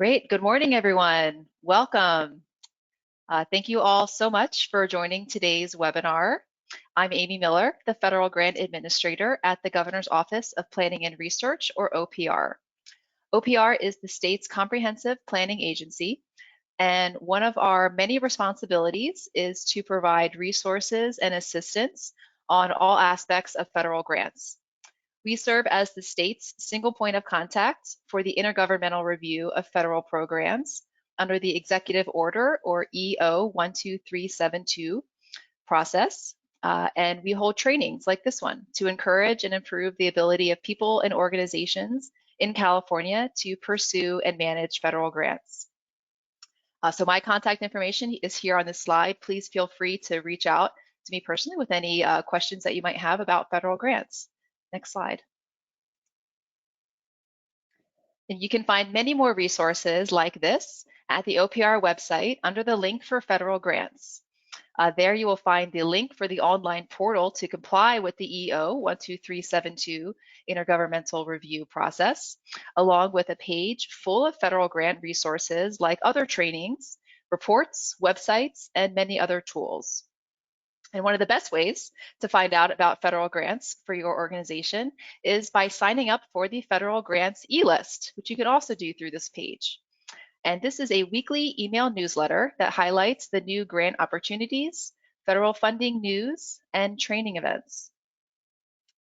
Great. Good morning, everyone. Welcome. Thank you all so much for joining today's webinar. I'm Amy Miller, the Federal Grant Administrator at the Governor's Office of Planning and Research, or OPR. OPR is the state's comprehensive planning agency, and one of our many responsibilities is to provide resources and assistance on all aspects of federal grants. We serve as the state's single point of contact for the intergovernmental review of federal programs under the Executive Order, or EO 12372 process. And we hold trainings like this one to encourage and improve the ability of people and organizations in California to pursue and manage federal grants. So my contact information is here on this slide. Please feel free to reach out to me personally with any questions that you might have about federal grants. Next slide. And you can find many more resources like this at the OPR website under the link for federal grants. There you will find the link for the online portal to comply with the EO 12372 intergovernmental review process, along with a page full of federal grant resources like other trainings, reports, websites, and many other tools. And one of the best ways to find out about federal grants for your organization is by signing up for the Federal Grants e-list, which you can also do through this page. And this is a weekly email newsletter that highlights the new grant opportunities, federal funding news, and training events.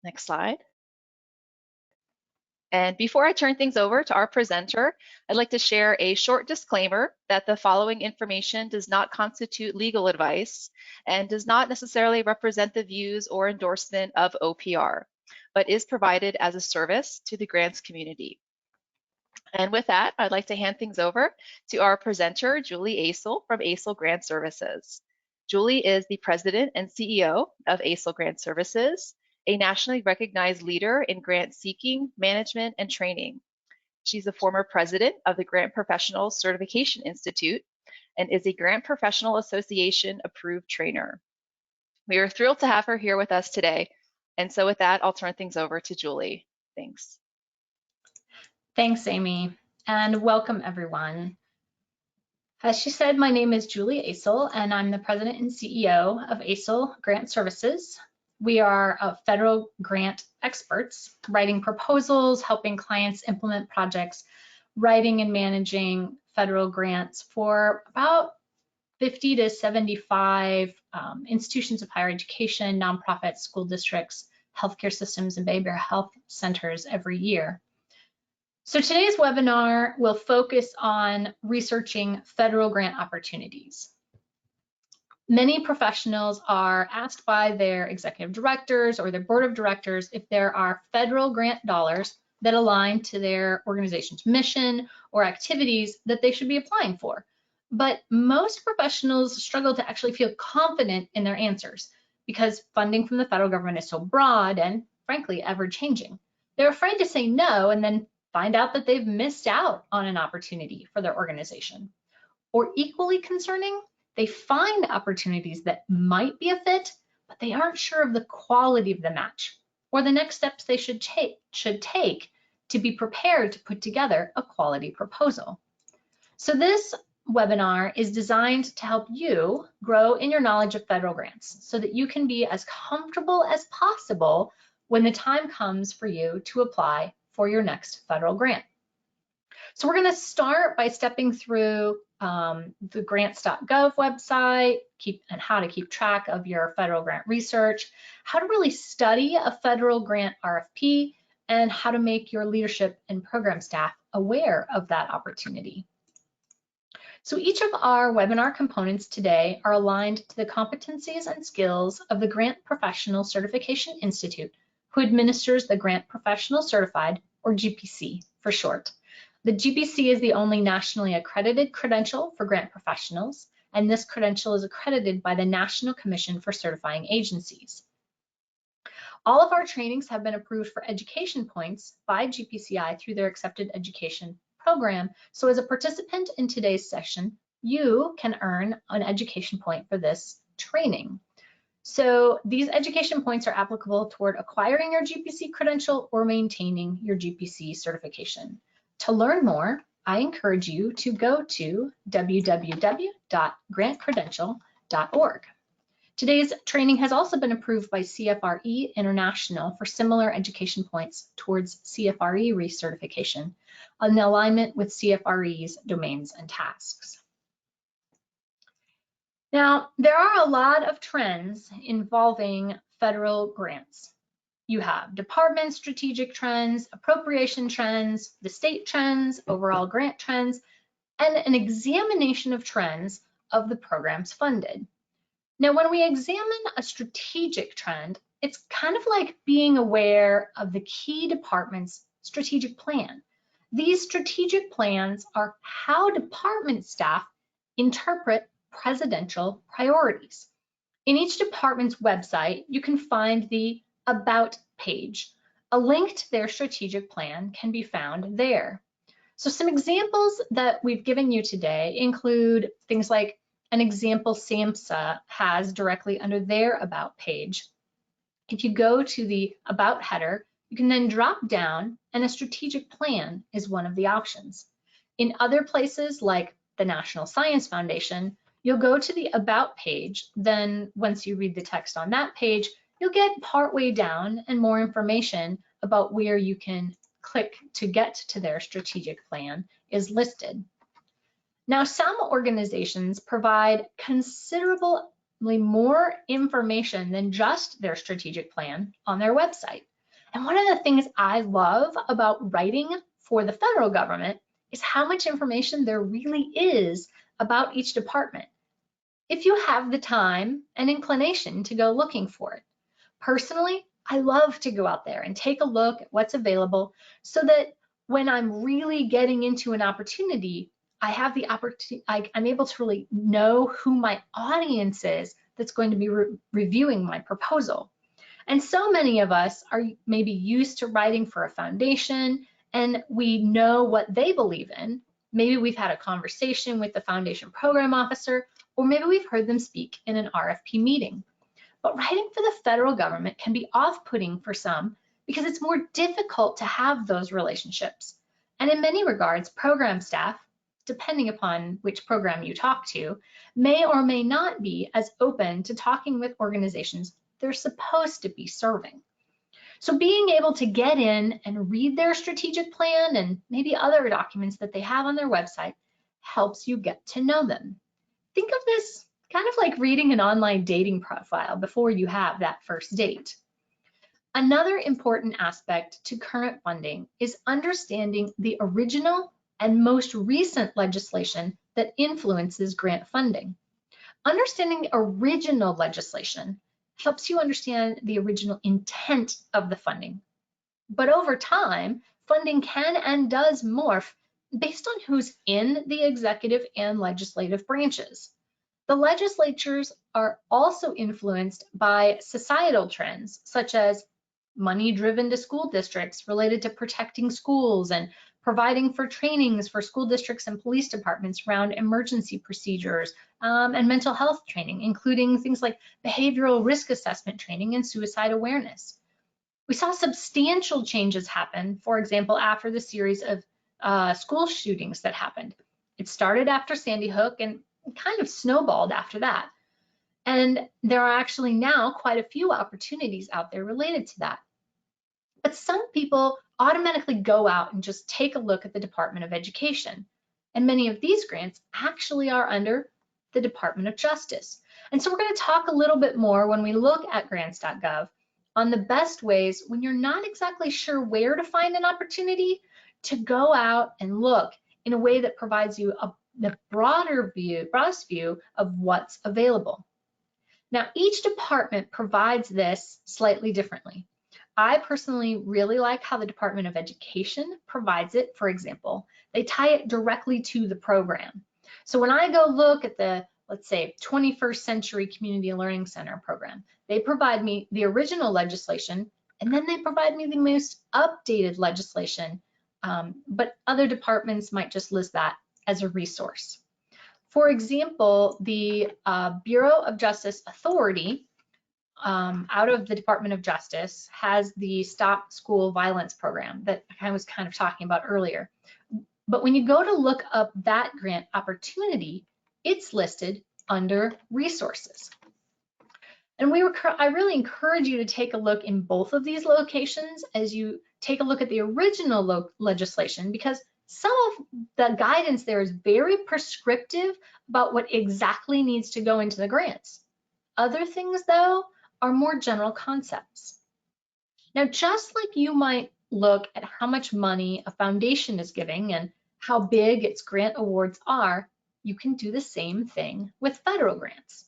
Next slide. And before I turn things over to our presenter, I'd like to share a short disclaimer that the following information does not constitute legal advice and does not necessarily represent the views or endorsement of OPR, but is provided as a service to the grants community. And with that, I'd like to hand things over to our presenter, Julie Assel from Assel Grant Services. Julie is the President and CEO of Assel Grant Services, a nationally recognized leader in grant seeking, management, and training. She's a former president of the Grant Professional Certification Institute and is a Grant Professional Association approved trainer. We are thrilled to have her here with us today. And so with that, I'll turn things over to Julie. Thanks. Thanks, Amy, and welcome everyone. As she said, my name is Julie Assel, and I'm the president and CEO of Assel Grant Services. We are federal grant experts, writing proposals, helping clients implement projects, writing and managing federal grants for about 50 to 75 institutions of higher education, nonprofits, school districts, healthcare systems, and behavioral health centers every year. So today's webinar will focus on researching federal grant opportunities. Many professionals are asked by their executive directors or their board of directors if there are federal grant dollars that align to their organization's mission or activities that they should be applying for. But most professionals struggle to actually feel confident in their answers because funding from the federal government is so broad and, frankly, ever-changing. They're afraid to say no and then find out that they've missed out on an opportunity for their organization. Or equally concerning, they find opportunities that might be a fit, but they aren't sure of the quality of the match or the next steps they should take to be prepared to put together a quality proposal. So this webinar is designed to help you grow in your knowledge of federal grants so that you can be as comfortable as possible when the time comes for you to apply for your next federal grant. So we're going to start by stepping through the grants.gov website, and how to keep track of your federal grant research, how to really study a federal grant RFP, and how to make your leadership and program staff aware of that opportunity. So each of our webinar components today are aligned to the competencies and skills of the Grant Professional Certification Institute, who administers the Grant Professional Certified, or GPC for short. The GPC is the only nationally accredited credential for grant professionals, and this credential is accredited by the National Commission for Certifying Agencies. All of our trainings have been approved for education points by GPCI through their accepted education program. So as a participant in today's session, you can earn an education point for this training. So these education points are applicable toward acquiring your GPC credential or maintaining your GPC certification. To learn more, I encourage you to go to www.grantcredential.org. Today's training has also been approved by CFRE International for similar education points towards CFRE recertification in alignment with CFRE's domains and tasks. Now, there are a lot of trends involving federal grants. You have department strategic trends, appropriation trends, the state trends, overall grant trends, and an examination of trends of the programs funded. Now, when we examine a strategic trend, it's kind of like being aware of the key department's strategic plan. These strategic plans are how department staff interpret presidential priorities. In each department's website, you can find the About page. A link to their strategic plan can be found there. So some examples that we've given you today include things like an example SAMHSA has directly under their About page. If you go to the About header, you can then drop down and a strategic plan is one of the options. In other places like the National Science Foundation, you'll go to the About page. Then once you read the text on that page, you'll get partway down and more information about where you can click to get to their strategic plan is listed. Now, some organizations provide considerably more information than just their strategic plan on their website. And one of the things I love about writing for the federal government is how much information there really is about each department, if you have the time and inclination to go looking for it. Personally, I love to go out there and take a look at what's available so that when I'm really getting into an opportunity, I have the opportunity, I'm able to really know who my audience is that's going to be reviewing my proposal. And so many of us are maybe used to writing for a foundation and we know what they believe in. Maybe we've had a conversation with the foundation program officer, or maybe we've heard them speak in an RFP meeting. But writing for the federal government can be off-putting for some because it's more difficult to have those relationships. And in many regards, program staff, depending upon which program you talk to, may or may not be as open to talking with organizations they're supposed to be serving. So being able to get in and read their strategic plan and maybe other documents that they have on their website helps you get to know them. Think of this kind of like reading an online dating profile before you have that first date. Another important aspect to current funding is understanding the original and most recent legislation that influences grant funding. Understanding the original legislation helps you understand the original intent of the funding. But over time, funding can and does morph based on who's in the executive and legislative branches. The legislatures are also influenced by societal trends, such as money driven to school districts related to protecting schools and providing for trainings for school districts and police departments around emergency procedures and mental health training, including things like behavioral risk assessment training and suicide awareness. We saw substantial changes happen, for example, after the series of school shootings that happened. It started after Sandy Hook and kind of snowballed after that. And there are actually now quite a few opportunities out there related to that. But some people automatically go out and just take a look at the Department of Education. And many of these grants actually are under the Department of Justice. And so we're going to talk a little bit more when we look at grants.gov on the best ways when you're not exactly sure where to find an opportunity to go out and look in a way that provides you the broadest view of what's available. Now, each department provides this slightly differently. I personally really like how the Department of Education provides it. For example, they tie it directly to the program. So when I go look at the, let's say, 21st Century Community Learning Center program, they provide me the original legislation, and then they provide me the most updated legislation. But other departments might just list that as a resource. For example, the Bureau of Justice Authority out of the Department of Justice has the Stop School Violence program that I was kind of talking about earlier. But when you go to look up that grant opportunity, it's listed under resources. And I really encourage you to take a look in both of these locations as you take a look at the original legislation, because some of the guidance there is very prescriptive about what exactly needs to go into the grants. Other things, though, are more general concepts. Now, just like you might look at how much money a foundation is giving and how big its grant awards are, you can do the same thing with federal grants.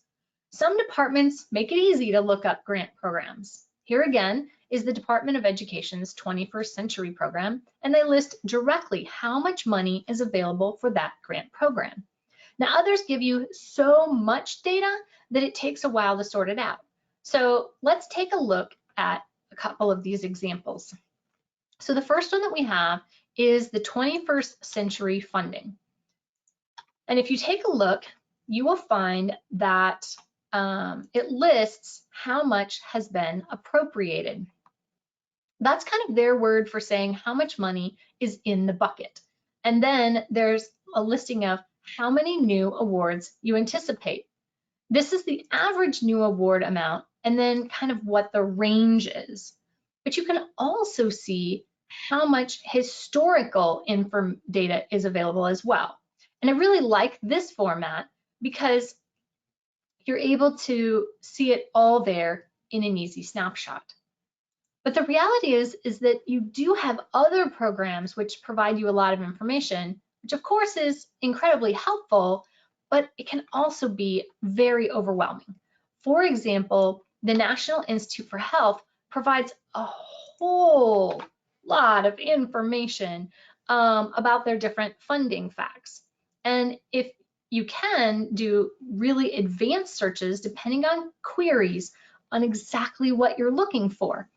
Some departments make it easy to look up grant programs. Here again is the Department of Education's 21st Century program, and they list directly how much money is available for that grant program. Now, others give you so much data that it takes a while to sort it out. So let's take a look at a couple of these examples. So the first one that we have is the 21st Century funding. And if you take a look, you will find that it lists how much has been appropriated. That's kind of their word for saying how much money is in the bucket. And then there's a listing of how many new awards you anticipate. This is the average new award amount and then kind of what the range is. But you can also see how much historical data is available as well. And I really like this format because you're able to see it all there in an easy snapshot. But the reality is that you do have other programs which provide you a lot of information, which of course is incredibly helpful, but it can also be very overwhelming. For example, the National Institute for Health provides a whole lot of information about their different funding facts. And if you can do really advanced searches depending on queries on exactly what you're looking for.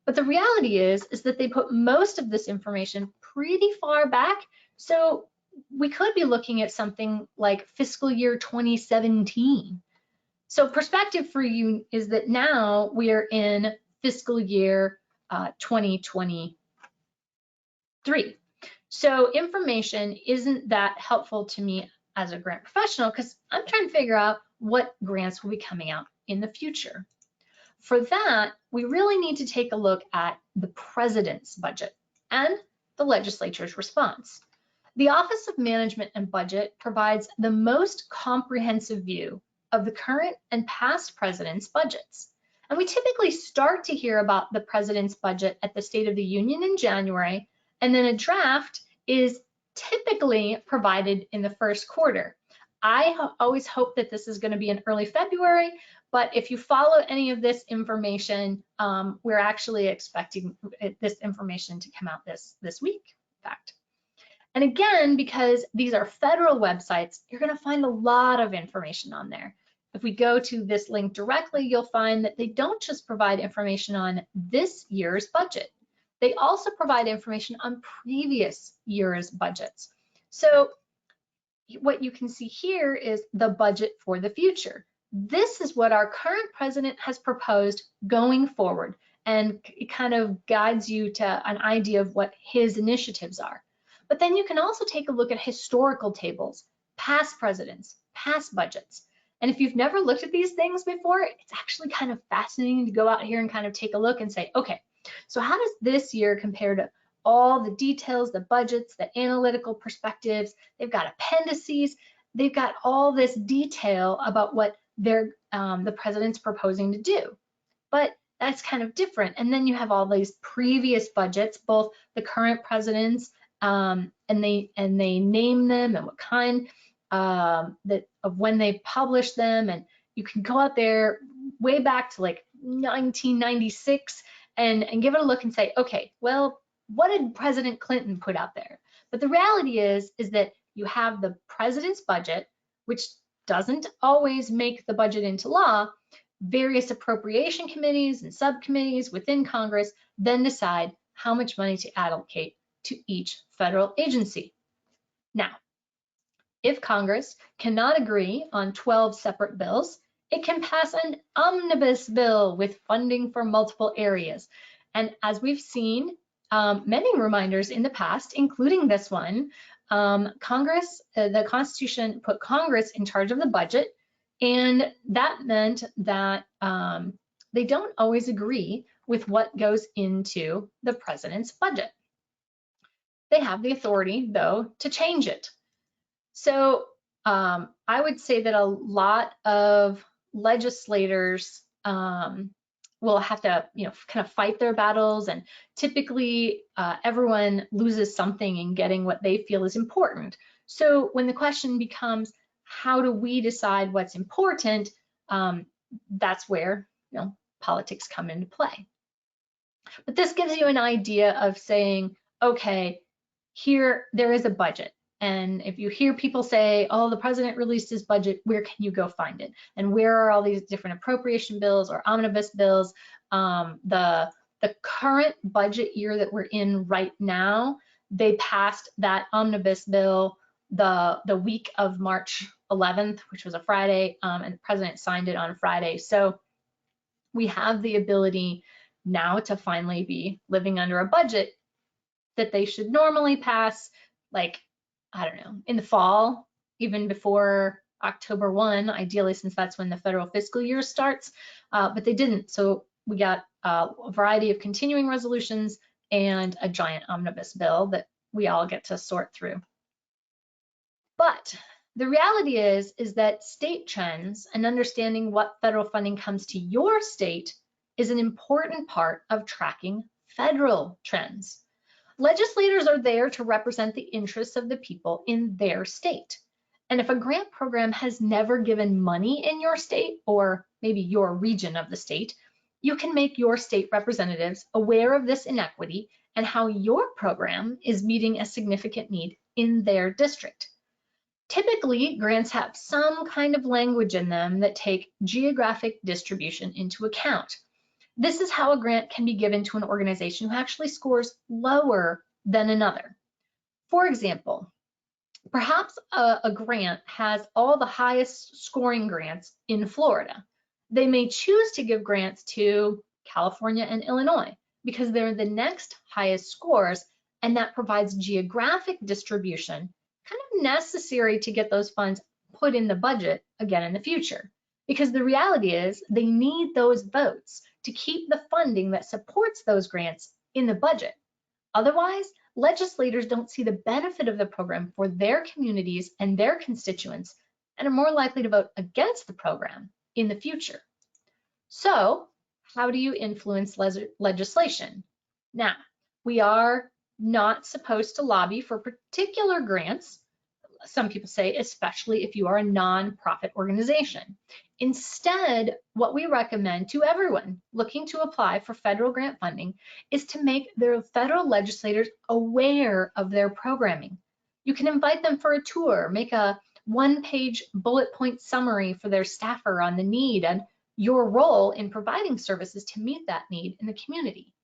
But the reality is that they put most of this information pretty far back. So we could be looking at something like fiscal year 2017. So perspective for you is that now we are in fiscal year 2023. So information isn't that helpful to me as a grant professional because I'm trying to figure out what grants will be coming out in the future. For that, we really need to take a look at the president's budget and the legislature's response. The Office of Management and Budget provides the most comprehensive view of the current and past president's budgets. And we typically start to hear about the president's budget at the State of the Union in January, and then a draft is typically provided in the first quarter. I always hope that this is going to be in early February, but if you follow any of this information, we're actually expecting this information to come out this week, in fact. And again, because these are federal websites, you're going to find a lot of information on there. If we go to this link directly, you'll find that they don't just provide information on this year's budget. They also provide information on previous year's budgets. So what you can see here is the budget for the future. This is what our current president has proposed going forward, and it kind of guides you to an idea of what his initiatives are. But then you can also take a look at historical tables, past presidents, past budgets. And if you've never looked at these things before, it's actually kind of fascinating to go out here and kind of take a look and say, okay, so how does this year compare to all the details, the budgets, the analytical perspectives? They've got appendices, they've got all this detail about what the president's proposing to do. But that's kind of different. And then you have all these previous budgets, both the current president's, and they name them and what kind of when they published them. And you can go out there way back to like 1996 and give it a look and say, okay, well, what did President Clinton put out there? But the reality is that you have the president's budget, which doesn't always make the budget into law. Various appropriation committees and subcommittees within Congress then decide how much money to allocate to each federal agency. Now, if Congress cannot agree on 12 separate bills, it can pass an omnibus bill with funding for multiple areas. And as we've seen many reminders in the past, including this one. Congress, the Constitution put Congress in charge of the budget, and that meant that they don't always agree with what goes into the president's budget. They have the authority, though, to change it. So I would say that a lot of legislators will have to, kind of fight their battles, and typically everyone loses something in getting what they feel is important. So when the question becomes, how do we decide what's important? That's where, politics come into play. But this gives you an idea of saying, okay, here there is a budget. And if you hear people say, oh, the president released his budget, where can you go find it? And where are all these different appropriation bills or omnibus bills? The current budget year that we're in right now, they passed that omnibus bill the week of March 11th, which was a Friday, and the president signed it on Friday. So we have the ability now to finally be living under a budget that they should normally pass, like, I don't know, in the fall, even before October 1, ideally, since that's when the federal fiscal year starts, but they didn't. So we got a variety of continuing resolutions and a giant omnibus bill that we all get to sort through. But the reality is that state trends and understanding what federal funding comes to your state is an important part of tracking federal trends. Legislators are there to represent the interests of the people in their state. And if a grant program has never given money in your state, or maybe your region of the state, you can make your state representatives aware of this inequity and how your program is meeting a significant need in their district. Typically, grants have some kind of language in them that take geographic distribution into account. This is how a grant can be given to an organization who actually scores lower than another. For example, perhaps a grant has all the highest scoring grants in Florida. They may choose to give grants to California and Illinois because they're the next highest scores, and that provides geographic distribution, kind of necessary to get those funds put in the budget again in the future. Because the reality is they need those votes to keep the funding that supports those grants in the budget. Otherwise, legislators don't see the benefit of the program for their communities and their constituents, and are more likely to vote against the program in the future. So, how do you influence legislation? Now, we are not supposed to lobby for particular grants. Some people say, especially if you are a nonprofit organization. Instead, what we recommend to everyone looking to apply for federal grant funding is to make their federal legislators aware of their programming. You can invite them for a tour, make a one-page bullet point summary for their staffer on the need and your role in providing services to meet that need in the community.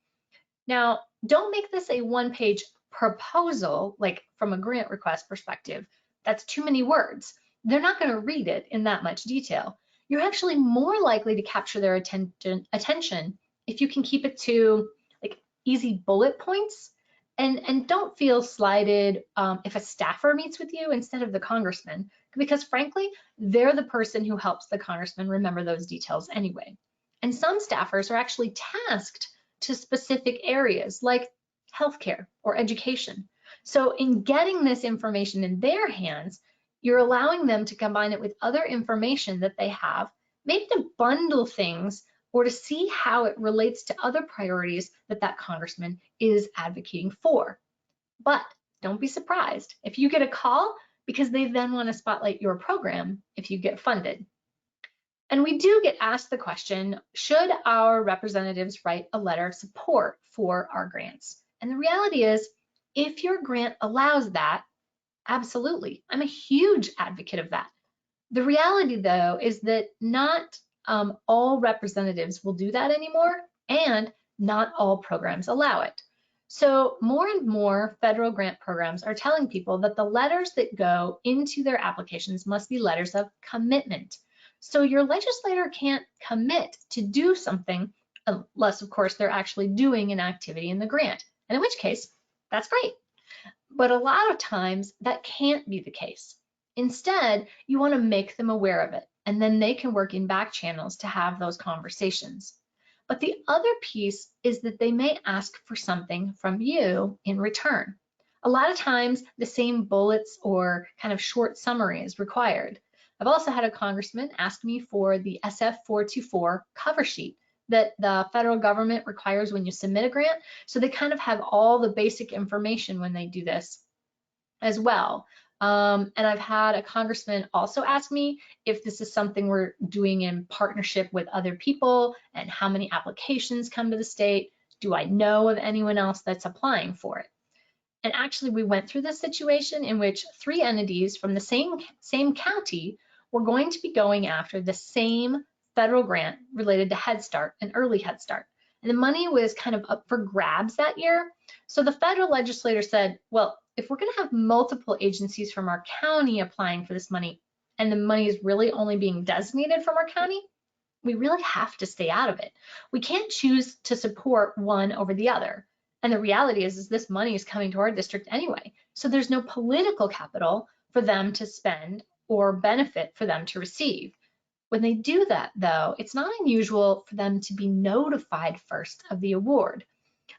Now, don't make this a one-page proposal, like from a grant request perspective. That's too many words. They're not going to read it in that much detail. You're actually more likely to capture their attention if you can keep it to like easy bullet points, and don't feel slighted if a staffer meets with you instead of the congressman, because frankly, they're the person who helps the congressman remember those details anyway. And some staffers are actually tasked to specific areas like healthcare or education. So in getting this information in their hands, you're allowing them to combine it with other information that they have, maybe to bundle things or to see how it relates to other priorities that that congressman is advocating for. But don't be surprised if you get a call because they then want to spotlight your program if you get funded. And we do get asked the question, should our representatives write a letter of support for our grants? And the reality is, if your grant allows that, absolutely. I'm a huge advocate of that. The reality, though, is that not all representatives will do that anymore, and not all programs allow it. So more and more federal grant programs are telling people that the letters that go into their applications must be letters of commitment. So your legislator can't commit to do something unless, of course, they're actually doing an activity in the grant. and in which case, that's great. But a lot of times that can't be the case. Instead, you want to make them aware of it, and then they can work in back channels to have those conversations. But the other piece is that they may ask for something from you in return. A lot of times the same bullets or kind of short summary is required. I've also had a congressman ask me for the SF-424 cover sheet that the federal government requires when you submit a grant. So they kind of have all the basic information when they do this as well. And I've had a congressman also ask me if this is something we're doing in partnership with other people and how many applications come to the state. Do I know of anyone else that's applying for it? And actually, we went through this situation in which 3 entities from the same county were going to be going after the same federal grant related to Head Start and early Head Start. And the money was kind of up for grabs that year. So the federal legislator said, well, if we're going to have multiple agencies from our county applying for this money, and the money is really only being designated from our county, we really have to stay out of it. We can't choose to support one over the other. And the reality is this money is coming to our district anyway. So there's no political capital for them to spend or benefit for them to receive. When they do that, though, it's not unusual for them to be notified first of the award.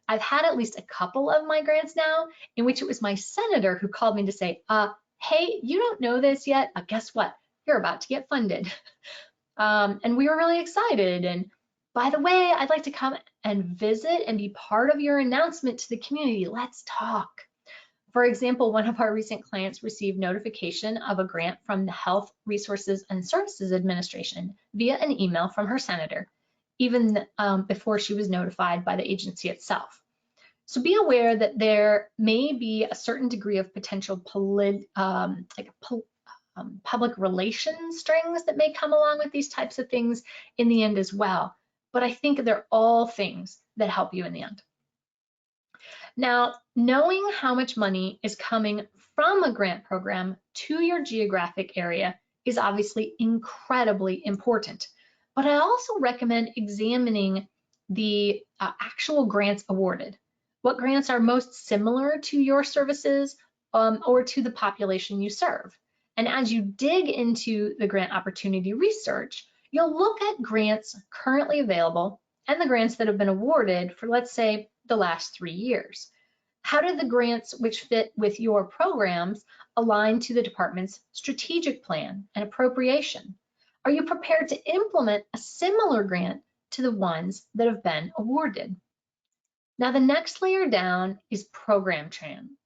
I've had at least a couple of my grants now in which it was my senator who called me to say, hey, you don't know this yet. Guess what? You're about to get funded. And we were really excited. And by the way, I'd like to come and visit and be part of your announcement to the community. Let's talk. For example, one of our recent clients received notification of a grant from the Health Resources and Services Administration via an email from her senator, even before she was notified by the agency itself. So be aware that there may be a certain degree of potential public relations strings that may come along with these types of things in the end as well. But I think they're all things that help you in the end. Now, knowing how much money is coming from a grant program to your geographic area is obviously incredibly important. But I also recommend examining the actual grants awarded. What grants are most similar to your services or to the population you serve? And as you dig into the grant opportunity research, you'll look at grants currently available and the grants that have been awarded for, let's say, the last 3 years. How do the grants which fit with your programs align to the department's strategic plan and appropriation? Are you prepared to implement a similar grant to the ones that have been awarded? Now, the next layer down is program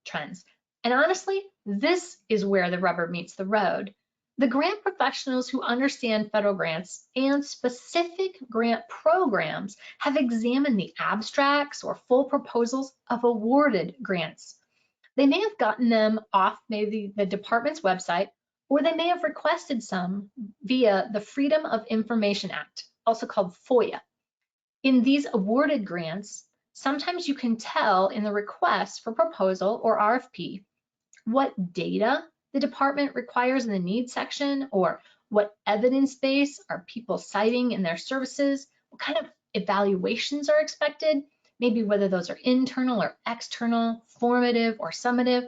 trends. And honestly, this is where the rubber meets the road. The grant professionals who understand federal grants and specific grant programs have examined the abstracts or full proposals of awarded grants. They may have gotten them off maybe the department's website, or they may have requested some via the Freedom of Information Act, also called FOIA. In these awarded grants, sometimes you can tell in the request for proposal or RFP what data the department requires in the needs section, or what evidence base are people citing in their services, what kind of evaluations are expected, maybe whether those are internal or external, formative or summative.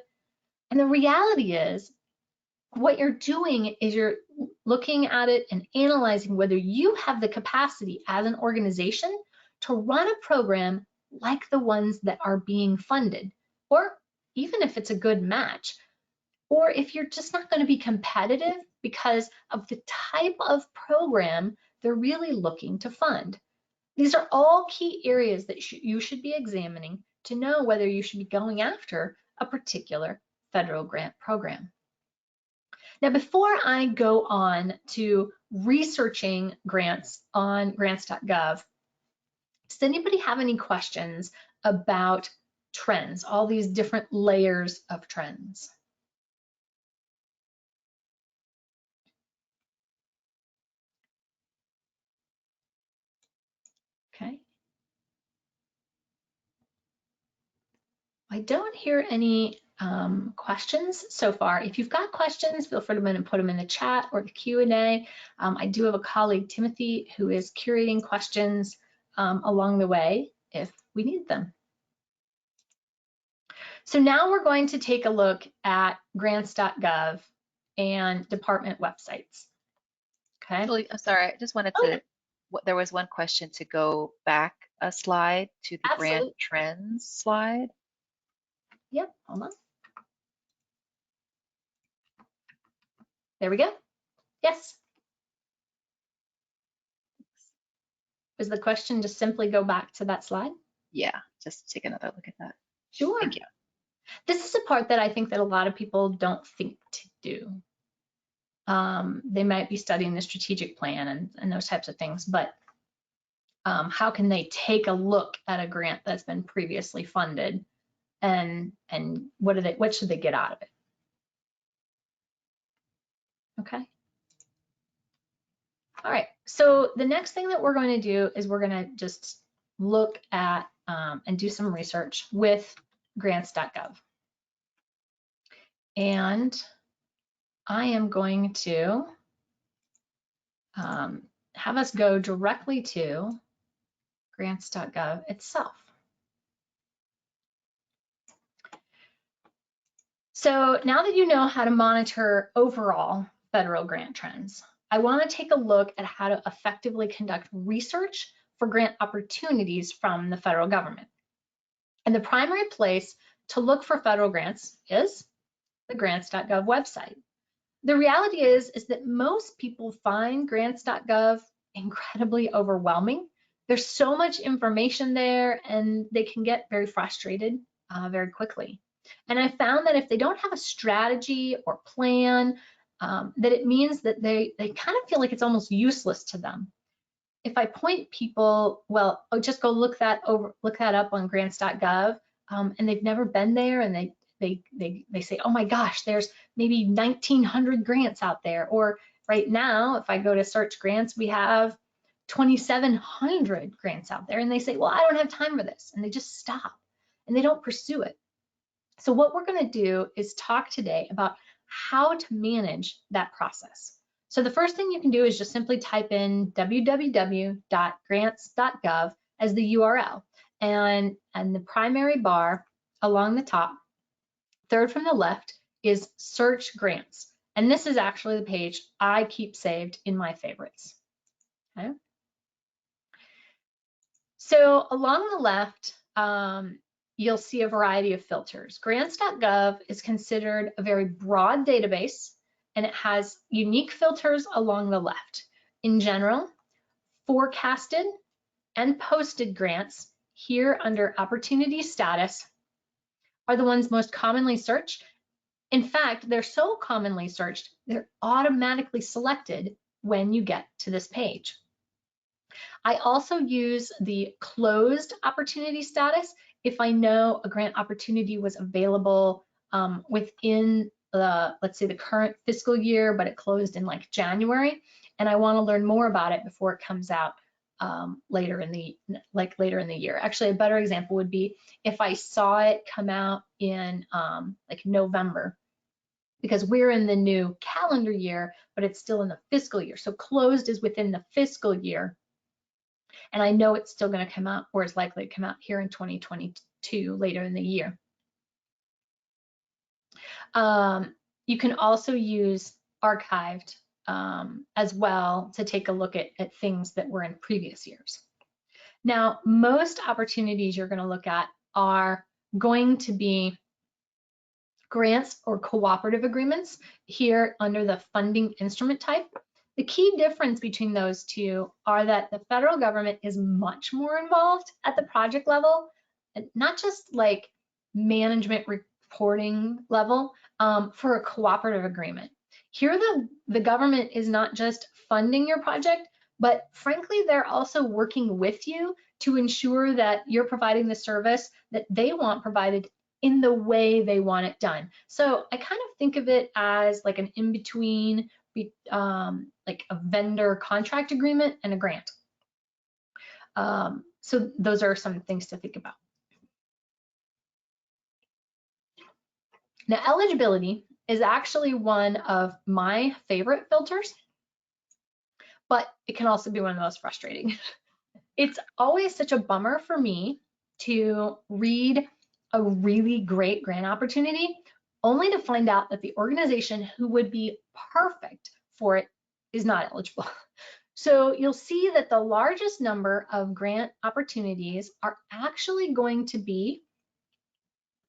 And the reality is, what you're doing is you're looking at it and analyzing whether you have the capacity as an organization to run a program like the ones that are being funded, or even if it's a good match, or if you're just not going to be competitive because of the type of program they're really looking to fund. These are all key areas that you should be examining to know whether you should be going after a particular federal grant program. Now, before I go on to researching grants on grants.gov, does anybody have any questions about trends, all these different layers of trends? Okay. I don't hear any questions so far. If you've got questions, feel free to put them in the chat or the Q&A. I do have a colleague, Timothy, who is curating questions along the way if we need them. So now we're going to take a look at grants.gov and department websites. Okay. Julie, I'm sorry, I just wanted to, there was one question to go back a slide to the grant Absolutely. trends slide. Yep, hold on. There we go. Yes. Is the question just simply go back to that slide? Yeah, just take another look at that. Sure. Thank you. This is a part that I think that a lot of people don't think to do. They might be studying the strategic plan and those types of things, but how can they take a look at a grant that's been previously funded and what should they get out of it? Okay. All right, so the next thing that we're going to do is we're going to just look at and do some research with grants.gov. And I am going to have us go directly to grants.gov itself. So now that you know how to monitor overall federal grant trends, I want to take a look at how to effectively conduct research for grant opportunities from the federal government. And the primary place to look for federal grants is the grants.gov website. The reality is that most people find grants.gov incredibly overwhelming. There's so much information there and they can get very frustrated very quickly. And I found that if they don't have a strategy or plan, that it means that they kind of feel like it's almost useless to them. If I point people, well, just go look that up on grants.gov, and they've never been there, and they say, oh my gosh, there's maybe 1,900 grants out there. Or right now, if I go to search grants, we have 2,700 grants out there, and they say, well, I don't have time for this, and they just stop and they don't pursue it. So what we're going to do is talk today about how to manage that process. So the first thing you can do is just simply type in www.grants.gov as the URL, and the primary bar along the top, third from the left, is search grants. And this is actually the page I keep saved in my favorites. Okay. So along the left, you'll see a variety of filters. Grants.gov is considered a very broad database, and it has unique filters along the left. In general, forecasted and posted grants here under opportunity status are the ones most commonly searched. In fact, they're so commonly searched, they're automatically selected when you get to this page. I also use the closed opportunity status if I know a grant opportunity was available within the, let's say, the current fiscal year, but it closed in like January, and I want to learn more about it before it comes out later in the year. Actually, a better example would be if I saw it come out in like November, because we're in the new calendar year, but it's still in the fiscal year. So closed is within the fiscal year. And I know it's still going to come out, or is likely to come out here in 2022 later in the year. You can also use archived as well to take a look at things that were in previous years. Now, most opportunities you're going to look at are going to be grants or cooperative agreements here under the funding instrument type. The key difference between those two are that the federal government is much more involved at the project level, and not just like management reporting level for a cooperative agreement. Here, the government is not just funding your project, but frankly, they're also working with you to ensure that you're providing the service that they want provided in the way they want it done. So I kind of think of it as like an in-between, like a vendor contract agreement and a grant. So those are some things to think about. Now, eligibility is actually one of my favorite filters, but it can also be one of the most frustrating. It's always such a bummer for me to read a really great grant opportunity, only to find out that the organization who would be perfect for it is not eligible. So you'll see that the largest number of grant opportunities are actually going to be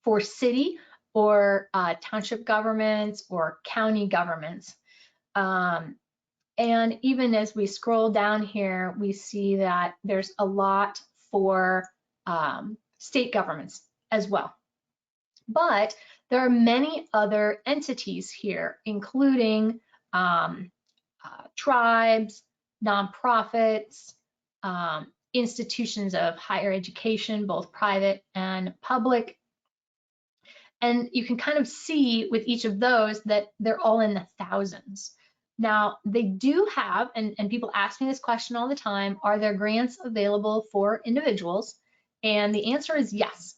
for city or township governments or county governments. And even as we scroll down here, we see that there's a lot for state governments as well. But there are many other entities here, including tribes, nonprofits, institutions of higher education, both private and public. And you can kind of see with each of those that they're all in the thousands. Now, they do have, and people ask me this question all the time, are there grants available for individuals? And the answer is yes.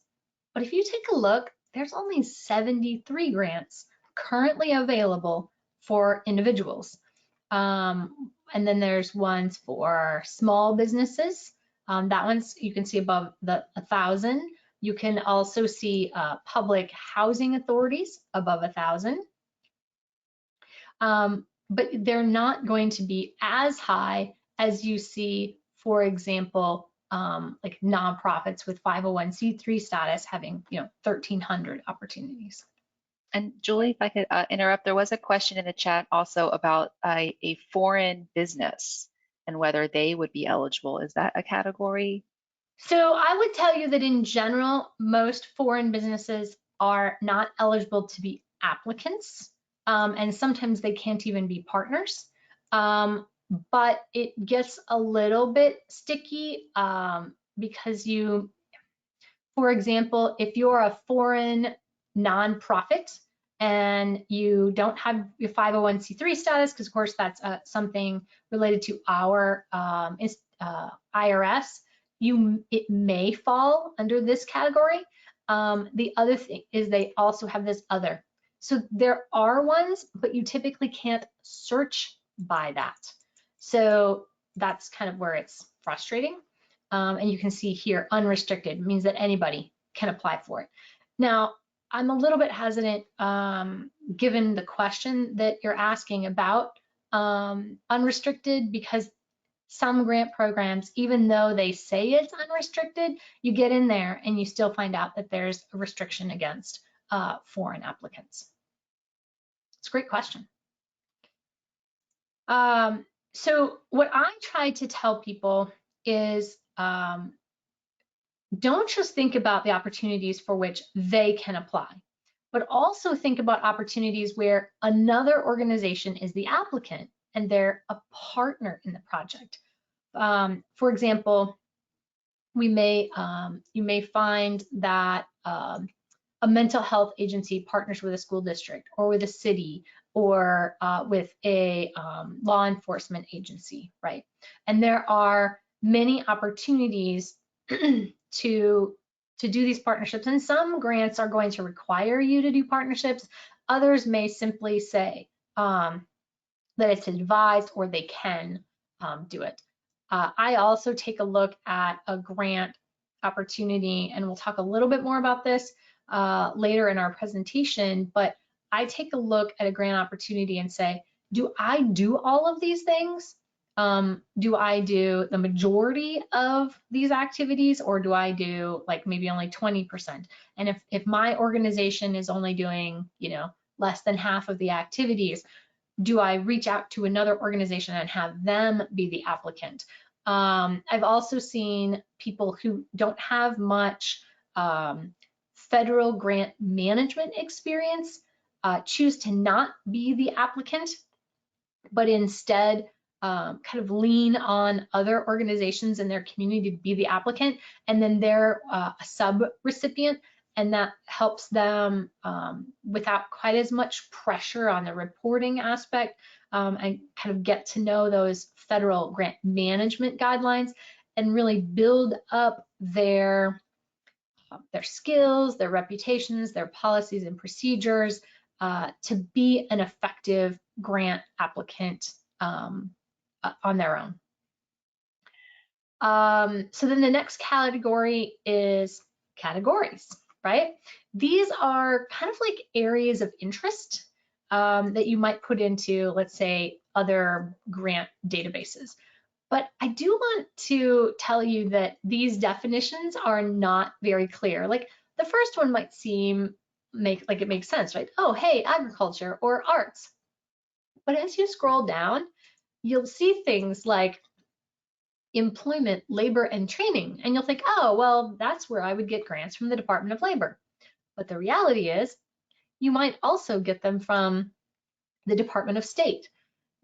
But if you take a look, there's only 73 grants currently available for individuals. And then there's ones for small businesses. That one's, you can see above the 1,000. You can also see public housing authorities above 1,000. But they're not going to be as high as you see, for example, like nonprofits with 501c3 status having, 1,300 opportunities. And Julie, if I could interrupt, there was a question in the chat also about a foreign business and whether they would be eligible. Is that a category? So I would tell you that in general, most foreign businesses are not eligible to be applicants, and sometimes they can't even be partners. But it gets a little bit sticky because you, for example, if you're a foreign nonprofit and you don't have your 501c3 status, because of course that's something related to our IRS, it may fall under this category. The other thing is they also have this other. So there are ones, but you typically can't search by that. So that's kind of where it's frustrating. And you can see here, unrestricted means that anybody can apply for it. Now, I'm a little bit hesitant, given the question that you're asking about unrestricted, because some grant programs, even though they say it's unrestricted, you get in there and you still find out that there's a restriction against foreign applicants. It's a great question. So what I try to tell people is don't just think about the opportunities for which they can apply, but also think about opportunities where another organization is the applicant and they're a partner in the project. For example, you may find that a mental health agency partners with a school district or with a city or with a law enforcement agency, right? And there are many opportunities to do these partnerships, and some grants are going to require you to do partnerships. Others may simply say that it's advised or they can do it. I also take a look at a grant opportunity, and we'll talk a little bit more about this later in our presentation, but I take a look at a grant opportunity and say, do I do all of these things? Do I do the majority of these activities, or do I do like maybe only 20%? And if my organization is only doing, less than half of the activities, do I reach out to another organization and have them be the applicant? I've also seen people who don't have much federal grant management experience choose to not be the applicant, but instead kind of lean on other organizations in their community to be the applicant, and then they're a sub-recipient, and that helps them without quite as much pressure on the reporting aspect, and kind of get to know those federal grant management guidelines and really build up their skills, their reputations, their policies and procedures to be an effective grant applicant on their own. So then the next category is categories, right? These are kind of like areas of interest that you might put into, let's say, other grant databases. But I do want to tell you that these definitions are not very clear. Like the first one might seem like it makes sense, right? Oh, hey, agriculture or arts. But as you scroll down, you'll see things like employment, labor, and training. And you'll think, oh, well, that's where I would get grants from the Department of Labor. But the reality is, you might also get them from the Department of State,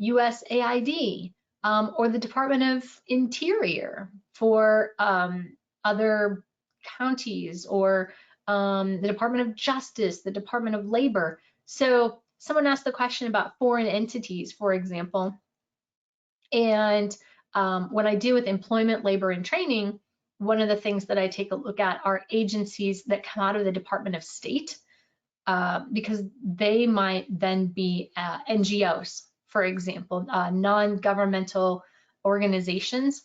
USAID, or the Department of Interior for other counties, or the Department of Justice, the Department of Labor. So someone asked the question about foreign entities, for example. And what I do with employment, labor, and training, one of the things that I take a look at are agencies that come out of the Department of State, because they might then be NGOs, for example, non-governmental organizations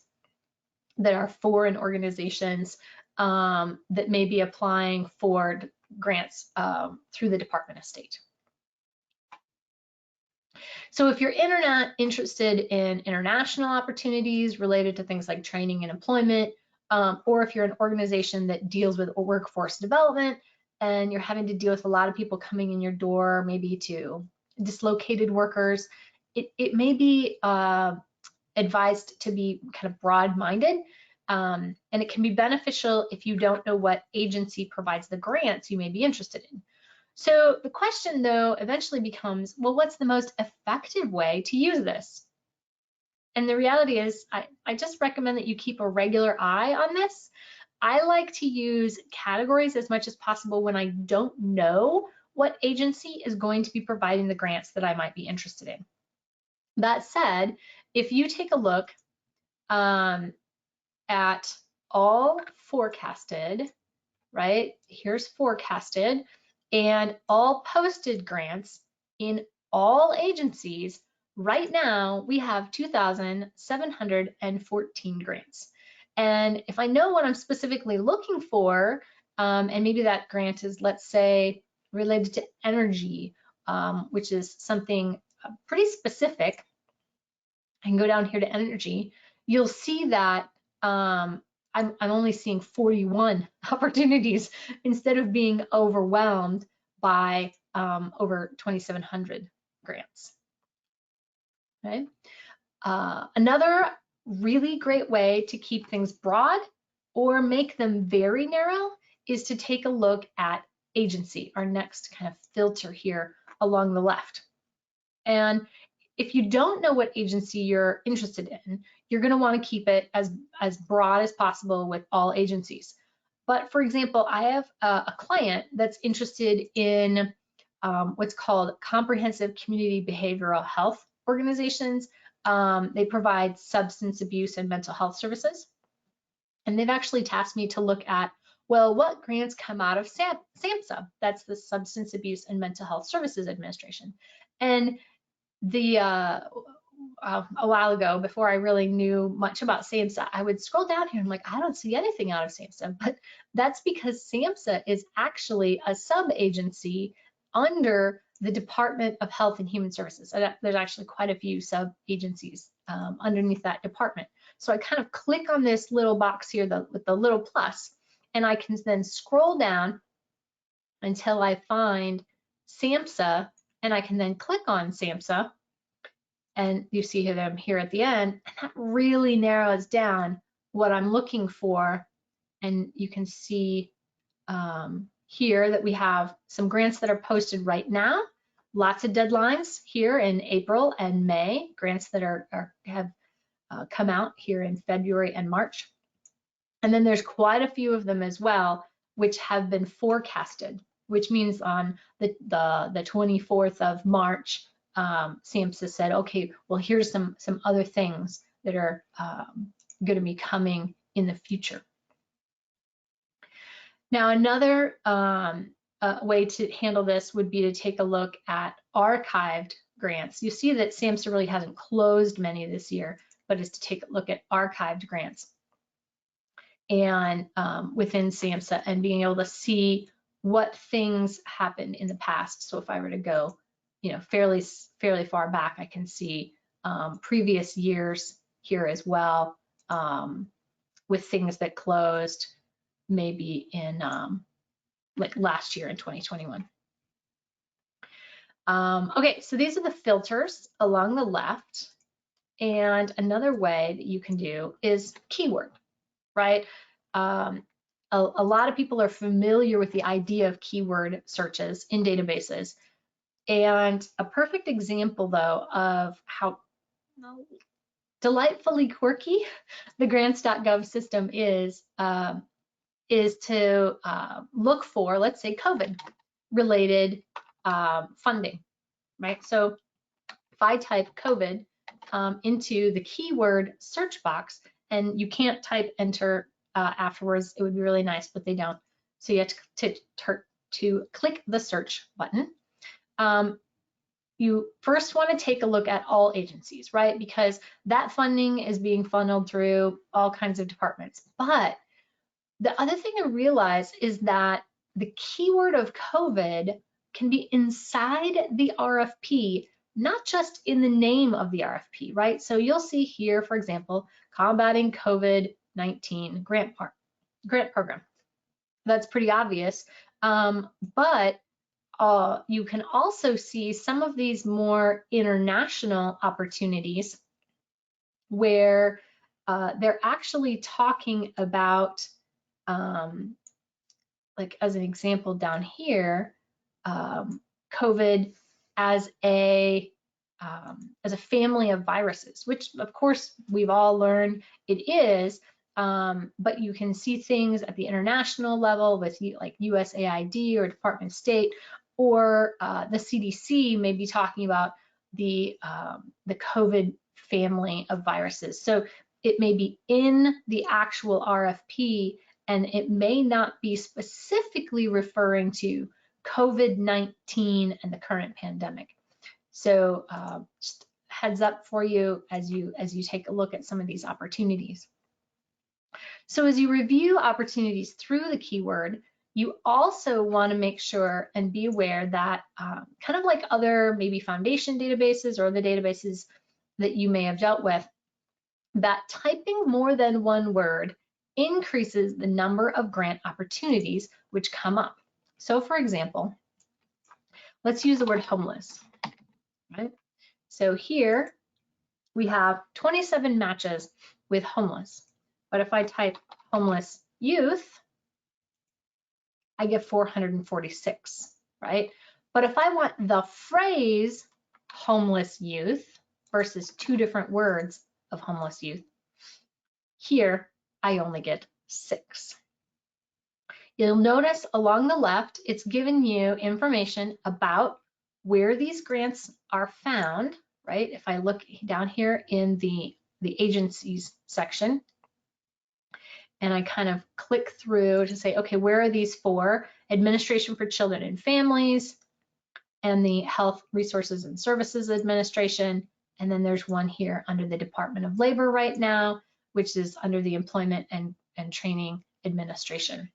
that are foreign organizations that may be applying for grants through the Department of State. So if you're interested in international opportunities related to things like training and employment, or if you're an organization that deals with workforce development and you're having to deal with a lot of people coming in your door, maybe to dislocated workers, it may be advised to be kind of broad-minded, and it can be beneficial if you don't know what agency provides the grants you may be interested in. So the question, though, eventually becomes, well, what's the most effective way to use this? And the reality is, I just recommend that you keep a regular eye on this. I like to use categories as much as possible when I don't know what agency is going to be providing the grants that I might be interested in. That said, if you take a look at all forecasted, right? Here's forecasted, and all posted grants in all agencies. Right now, we have 2,714 grants. And if I know what I'm specifically looking for, and maybe that grant is, let's say, related to energy, which is something pretty specific, I can go down here to energy. You'll see that I'm only seeing 41 opportunities instead of being overwhelmed by over 2,700 grants. Okay. Another really great way to keep things broad or make them very narrow is to take a look at agency, our next kind of filter here along the left. And if you don't know what agency you're interested in, you're going to want to keep it as broad as possible with all agencies. But for example, I have a client that's interested in what's called comprehensive community behavioral health organizations. They provide substance abuse and mental health services. And they've actually tasked me to look at, well, what grants come out of SAMHSA? That's the Substance Abuse and Mental Health Services Administration. And a while ago, before I really knew much about SAMHSA, I would scroll down here and I'm like, I don't see anything out of SAMHSA, but that's because SAMHSA is actually a sub-agency under the Department of Health and Human Services. There's actually quite a few sub-agencies underneath that department. So I kind of click on this little box here with the little plus, and I can then scroll down until I find SAMHSA, and I can then click on SAMHSA, and you see that I'm here at the end, and that really narrows down what I'm looking for. And you can see here that we have some grants that are posted right now, lots of deadlines here in April and May, grants that have come out here in February and March. And then there's quite a few of them as well, which have been forecasted, which means on the 24th of March, SAMHSA said, okay, well, here's some other things that are going to be coming in the future. Now, another way to handle this would be to take a look at archived grants. You see that SAMHSA really hasn't closed many this year, but is to take a look at archived grants and within SAMHSA, and being able to see what things happened in the past. So if I were to go, fairly far back, I can see previous years here as well, with things that closed maybe in like last year in 2021. Okay, so these are the filters along the left. And another way that you can do is keyword, right? A lot of people are familiar with the idea of keyword searches in databases. And a perfect example, though, of how delightfully quirky the grants.gov system is to look for, let's say, COVID-related funding, right? So if I type COVID into the keyword search box, and you can't type enter afterwards, it would be really nice, but they don't. So you have to click the search button. You first want to take a look at all agencies, right? Because that funding is being funneled through all kinds of departments. But the other thing to realize is that the keyword of COVID can be inside the RFP, not just in the name of the RFP, right? So you'll see here, for example, combating COVID-19 grant program. That's pretty obvious, but you can also see some of these more international opportunities where they're actually talking about, like as an example down here, COVID as a family of viruses, which of course we've all learned it is, but you can see things at the international level with like USAID or Department of State, or the CDC may be talking about the COVID family of viruses. So it may be in the actual RFP, and it may not be specifically referring to COVID-19 and the current pandemic. So just heads up for you as you take a look at some of these opportunities. So as you review opportunities through the keyword, you also want to make sure and be aware that kind of like other maybe foundation databases or the databases that you may have dealt with, that typing more than one word increases the number of grant opportunities which come up. So for example, let's use the word homeless, right? So here we have 27 matches with homeless, but if I type homeless youth, I get 446, right? But if I want the phrase homeless youth versus two different words of homeless youth, here I only get 6. You'll notice along the left, it's given you information about where these grants are found, right? If I look down here in the agencies section, and I kind of click through to say, okay, where are these for? Administration for Children and Families, and the Health Resources and Services Administration. And then there's one here under the Department of Labor right now, which is under the Employment and Training Administration.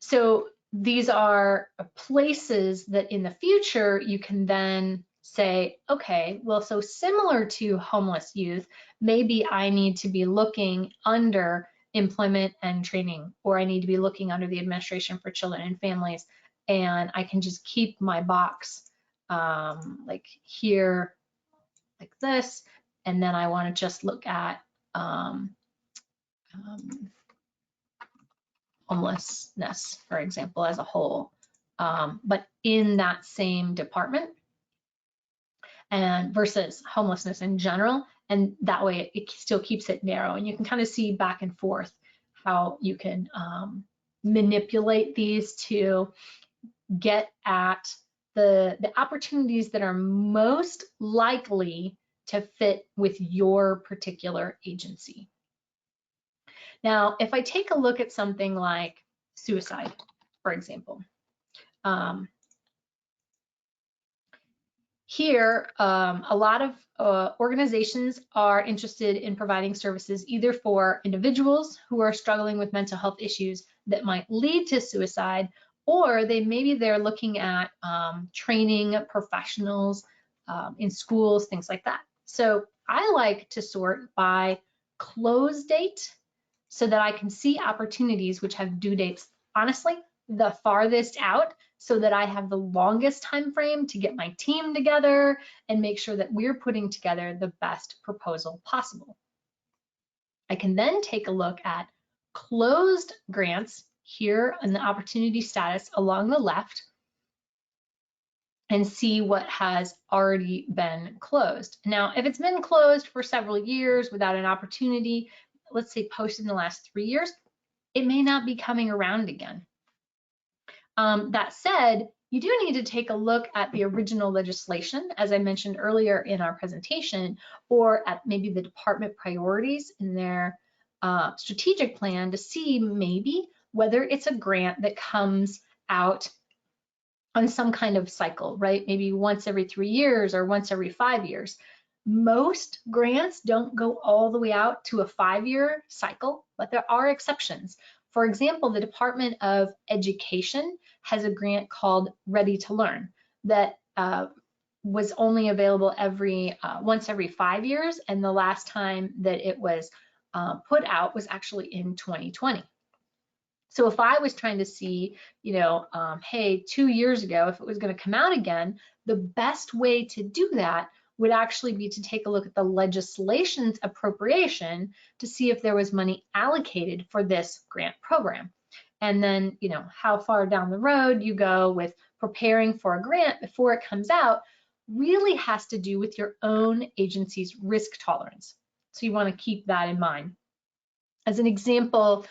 So these are places that in the future you can then say, okay, well, so similar to homeless youth, maybe I need to be looking under employment and training, or I need to be looking under the Administration for Children and Families, and I can just keep my box like here, like this, and then I want to just look at homelessness, for example, as a whole, but in that same department, and versus homelessness in general, and that way it still keeps it narrow, and you can kind of see back and forth how you can manipulate these to get at the opportunities that are most likely to fit with your particular agency. Now, if I take a look at something like suicide, for example, Here, a lot of organizations are interested in providing services either for individuals who are struggling with mental health issues that might lead to suicide, or maybe they're looking at training professionals in schools, things like that. So I like to sort by close date so that I can see opportunities which have due dates, honestly, the farthest out, so that I have the longest time frame to get my team together and make sure that we're putting together the best proposal possible. I can then take a look at closed grants here in the opportunity status along the left and see what has already been closed. Now, if it's been closed for several years without an opportunity, let's say posted in the last 3 years, it may not be coming around again. That said, you do need to take a look at the original legislation, as I mentioned earlier in our presentation, or at maybe the department priorities in their strategic plan to see maybe whether it's a grant that comes out on some kind of cycle, right? Maybe once every 3 years or once every 5 years. Most grants don't go all the way out to a 5-year cycle, but there are exceptions. For example, the Department of Education has a grant called Ready to Learn that was only available once every 5 years, and the last time that it was put out was actually in 2020. So if I was trying to see, hey, 2 years ago, if it was going to come out again, the best way to do that would actually be to take a look at the legislation's appropriation to see if there was money allocated for this grant program. And then, how far down the road you go with preparing for a grant before it comes out really has to do with your own agency's risk tolerance. So you want to keep that in mind. As an example,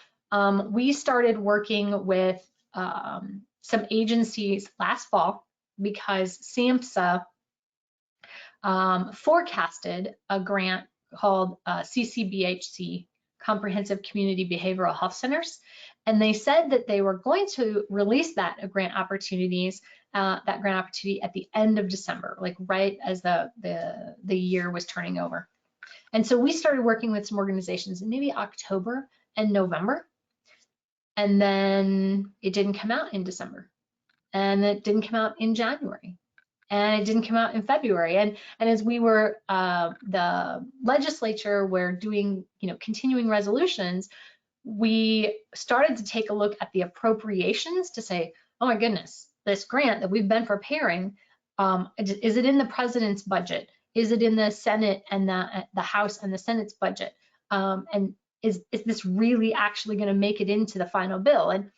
we started working with some agencies last fall because SAMHSA forecasted a grant called CCBHC, Comprehensive Community Behavioral Health Centers, and they said that they were going to release that grant opportunity at the end of December, like right as the year was turning over. And so we started working with some organizations in maybe October and November, and then it didn't come out in December, and it didn't come out in January, and it didn't come out in February. And as we were, the legislature were doing, continuing resolutions, we started to take a look at the appropriations to say, oh my goodness, this grant that we've been preparing, is it in the president's budget? Is it in the Senate and the House and the Senate's budget? And is this really actually going to make it into the final bill? And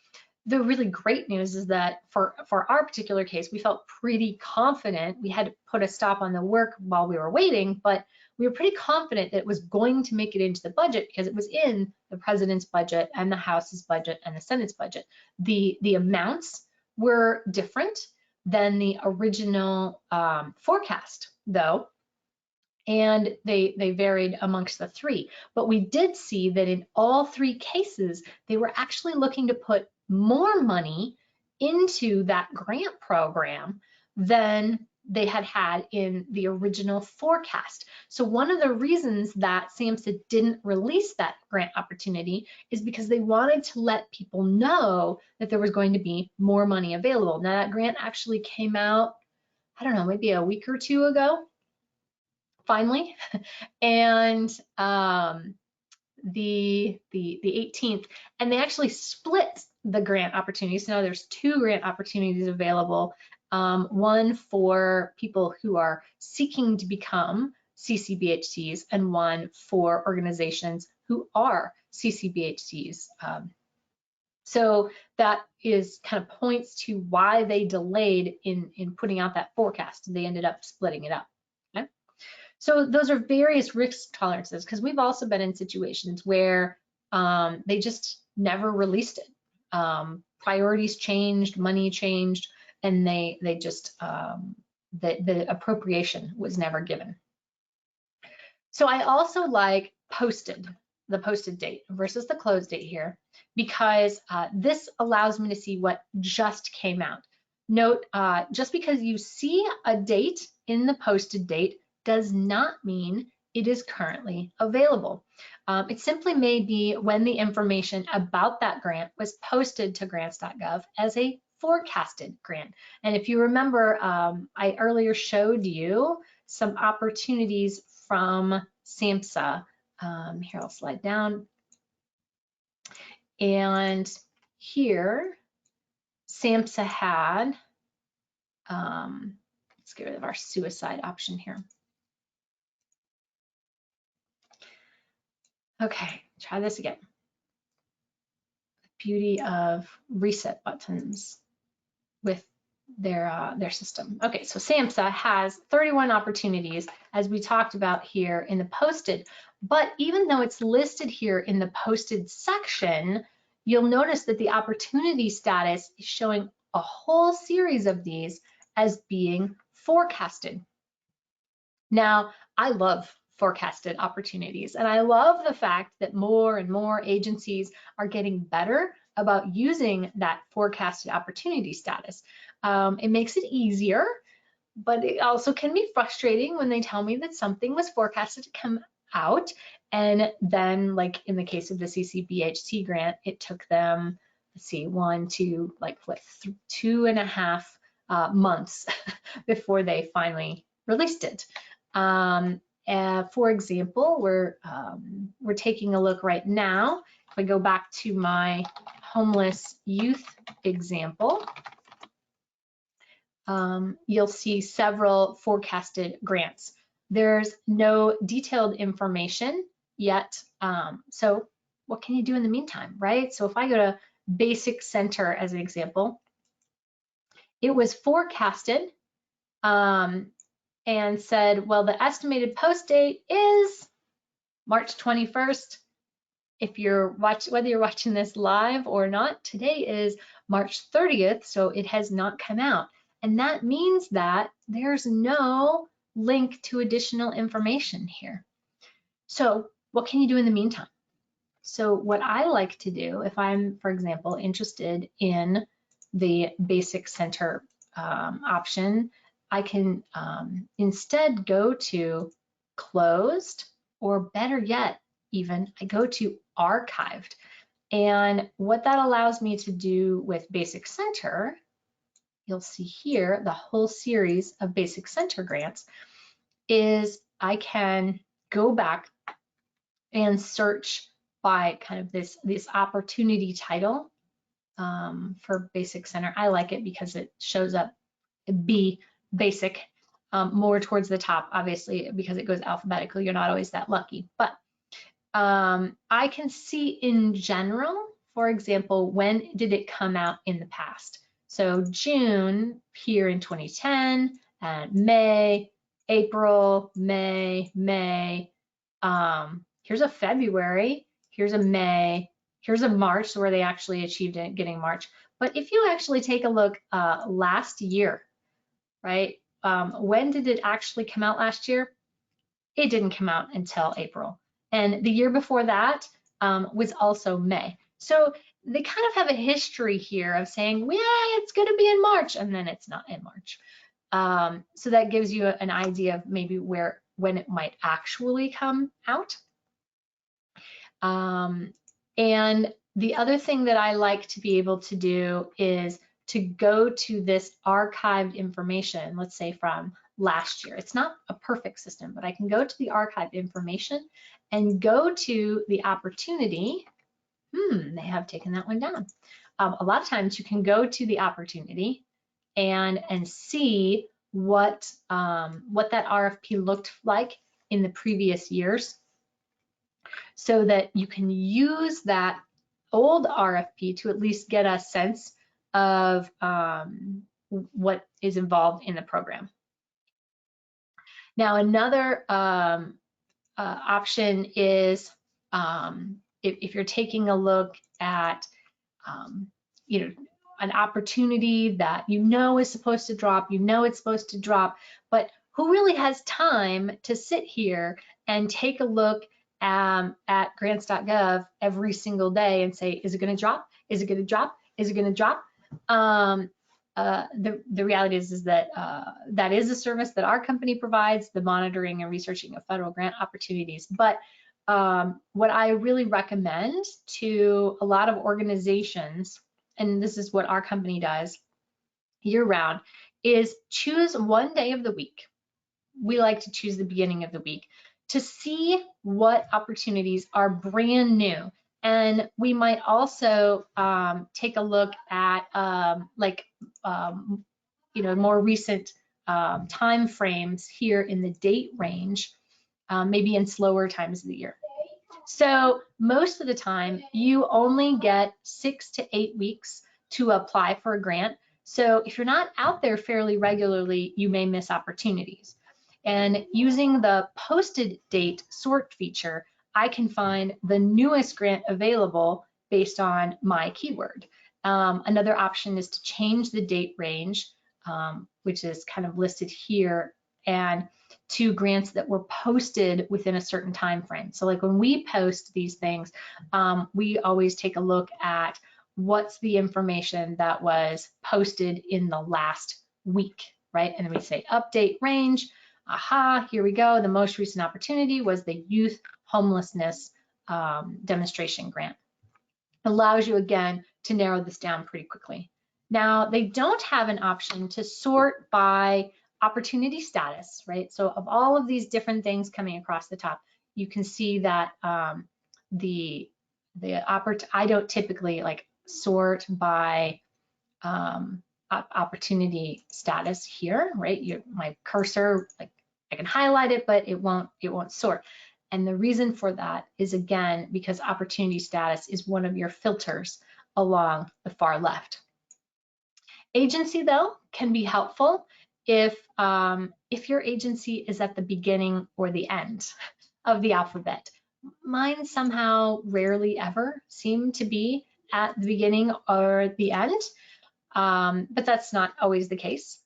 the really great news is that for our particular case, we felt pretty confident. We had to put a stop on the work while we were waiting, but we were pretty confident that it was going to make it into the budget because it was in the president's budget and the House's budget and the Senate's budget. The amounts were different than the original forecast, though, and they varied amongst the three. But we did see that in all 3 cases, they were actually looking to put more money into that grant program than they had in the original forecast. So one of the reasons that SAMHSA didn't release that grant opportunity is because they wanted to let people know that there was going to be more money available. Now that grant actually came out, I don't know, maybe a week or 2 ago, finally, and the 18th, and they actually split the grant opportunities. So now there's 2 grant opportunities available, one for people who are seeking to become CCBHCs and one for organizations who are CCBHCs. So that is kind of points to why they delayed in putting out that forecast. They ended up splitting it up. Okay? So those are various risk tolerances, because we've also been in situations where they just never released it. Priorities changed, money changed, and they just, the appropriation was never given. So I also like the posted date versus the close date here, because this allows me to see what just came out. Note, just because you see a date in the posted date does not mean it is currently available. It simply may be when the information about that grant was posted to grants.gov as a forecasted grant. And if you remember, I earlier showed you some opportunities from SAMHSA. Here, I'll slide down. And here, SAMHSA had, let's get rid of our suicide option here. Okay, try this again. Beauty of reset buttons with their system. Okay, so SAMHSA has 31 opportunities, as we talked about here in the posted, but even though it's listed here in the posted section, you'll notice that the opportunity status is showing a whole series of these as being forecasted. Now, I love forecasted opportunities, and I love the fact that more and more agencies are getting better about using that forecasted opportunity status. It makes it easier, but it also can be frustrating when they tell me that something was forecasted to come out, and then, like in the case of the CCBHC grant, it took them, let's see, 2.5 months before they finally released it. For example, we're taking a look right now. If I go back to my homeless youth example, you'll see several forecasted grants. There's no detailed information yet. So what can you do in the meantime, right? So if I go to Basic Center as an example, it was forecasted and said, well, the estimated post date is March 21st. If you're whether you're watching this live or not, today is March 30th, so it has not come out. And that means that there's no link to additional information here. So what can you do in the meantime? So what I like to do, if I'm, for example, interested in the Basic Center option, I can instead go to closed, or better yet, even, I go to archived. And what that allows me to do with Basic Center, you'll see here the whole series of Basic Center grants, is I can go back and search by kind of this opportunity title for Basic Center. I like it because it shows up basic more towards the top, obviously, because it goes alphabetical. You're not always that lucky, but I can see in general, for example, when did it come out in the past? So June here in 2010, and May, April, May. Here's a February, here's a May, here's a March, where they actually achieved it, getting March. But if you actually take a look last year, right? When did it actually come out last year? It didn't come out until April. And the year before that was also May. So they kind of have a history here of saying, yeah, it's going to be in March, and then it's not in March. So that gives you an idea of maybe when it might actually come out. And the other thing that I like to be able to do is to go to this archived information, let's say from last year. It's not a perfect system, but I can go to the archived information and go to the opportunity. They have taken that one down. A lot of times you can go to the opportunity and see what that RFP looked like in the previous years, so that you can use that old RFP to at least get a sense of what is involved in the program. Now, another option is if you're taking a look at an opportunity that is supposed to drop, it's supposed to drop, but who really has time to sit here and take a look at grants.gov every single day and say, is it going to drop? Is it going to drop? Is it going to drop? the reality is that that is a service that our company provides, the monitoring and researching of federal grant opportunities. But what I really recommend to a lot of organizations, and this is what our company does year-round, is choose one day of the week. We like to choose the beginning of the week to see what opportunities are brand new. And we might also take a look at more recent time frames here in the date range, maybe in slower times of the year. So most of the time, you only get 6 to 8 weeks to apply for a grant. So if you're not out there fairly regularly, you may miss opportunities. And using the posted date sort feature, I can find the newest grant available based on my keyword. Another option is to change the date range, which is kind of listed here, and to grants that were posted within a certain time frame. So like when we post these things, we always take a look at what's the information that was posted in the last week, right? And then we say update range. Aha, here we go. The most recent opportunity was the youth homelessness demonstration grant. Allows you again to narrow this down pretty quickly. Now, they don't have an option to sort by opportunity status, right? So of all of these different things coming across the top, you can see that I don't typically like sort by opportunity status here, right? My cursor, like I can highlight it, but it won't sort. And the reason for that is, again, because opportunity status is one of your filters along the far left. Agency, though, can be helpful if your agency is at the beginning or the end of the alphabet. Mine somehow rarely ever seem to be at the beginning or the end, but that's not always the case.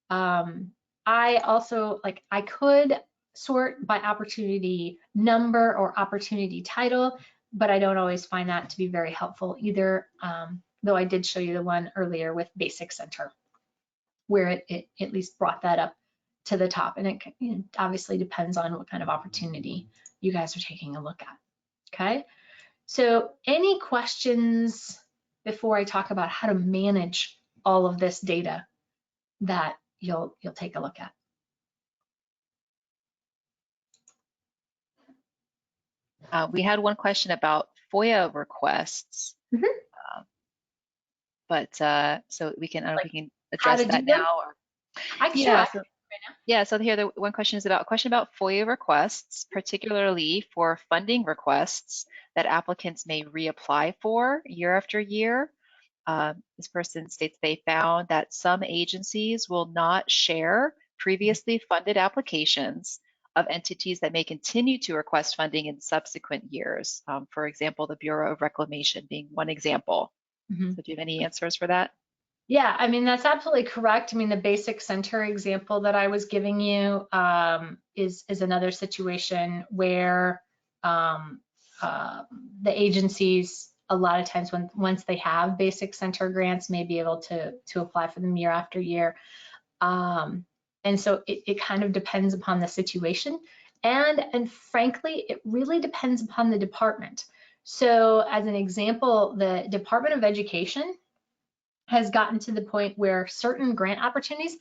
I also, I could sort by opportunity number or opportunity title, but I don't always find that to be very helpful either, though I did show you the one earlier with Basic Center, where it at least brought that up to the top. And it obviously depends on what kind of opportunity you guys are taking a look at, okay? So any questions before I talk about how to manage all of this data that you'll take a look at? We had one question about FOIA requests, but so we can address that now. Or, I can yeah, right now. Yeah. So here, the one question is about FOIA requests, particularly for funding requests that applicants may reapply for year after year. This person states they found that some agencies will not share previously funded applications of entities that may continue to request funding in subsequent years. For example, the Bureau of Reclamation being one example. So do you have any answers for that? Yeah, I mean, that's absolutely correct. I mean, the Basic Center example that I was giving you is another situation where the agencies, a lot of times once they have Basic Center grants, may be able to apply for them year after year. And so it kind of depends upon the situation. And frankly, it really depends upon the department. So as an example, the Department of Education has gotten to the point where certain grant opportunities,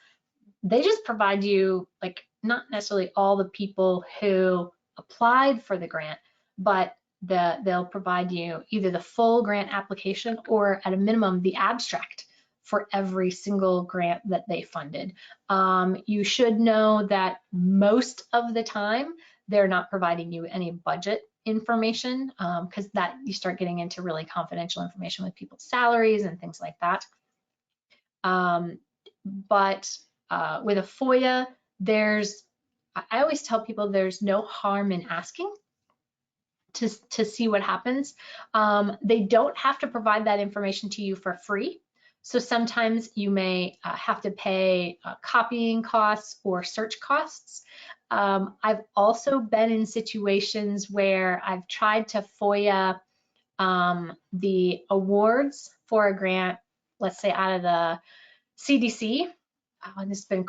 they just provide you, like, not necessarily all the people who applied for the grant, but they'll provide you either the full grant application or at a minimum the abstract for every single grant that they funded. You should know that most of the time they're not providing you any budget information, because that you start getting into really confidential information with people's salaries and things like that. But with a FOIA, I always tell people there's no harm in asking to see what happens. They don't have to provide that information to you for free. So sometimes you may have to pay copying costs or search costs. I've also been in situations where I've tried to FOIA the awards for a grant, let's say out of the CDC. This has been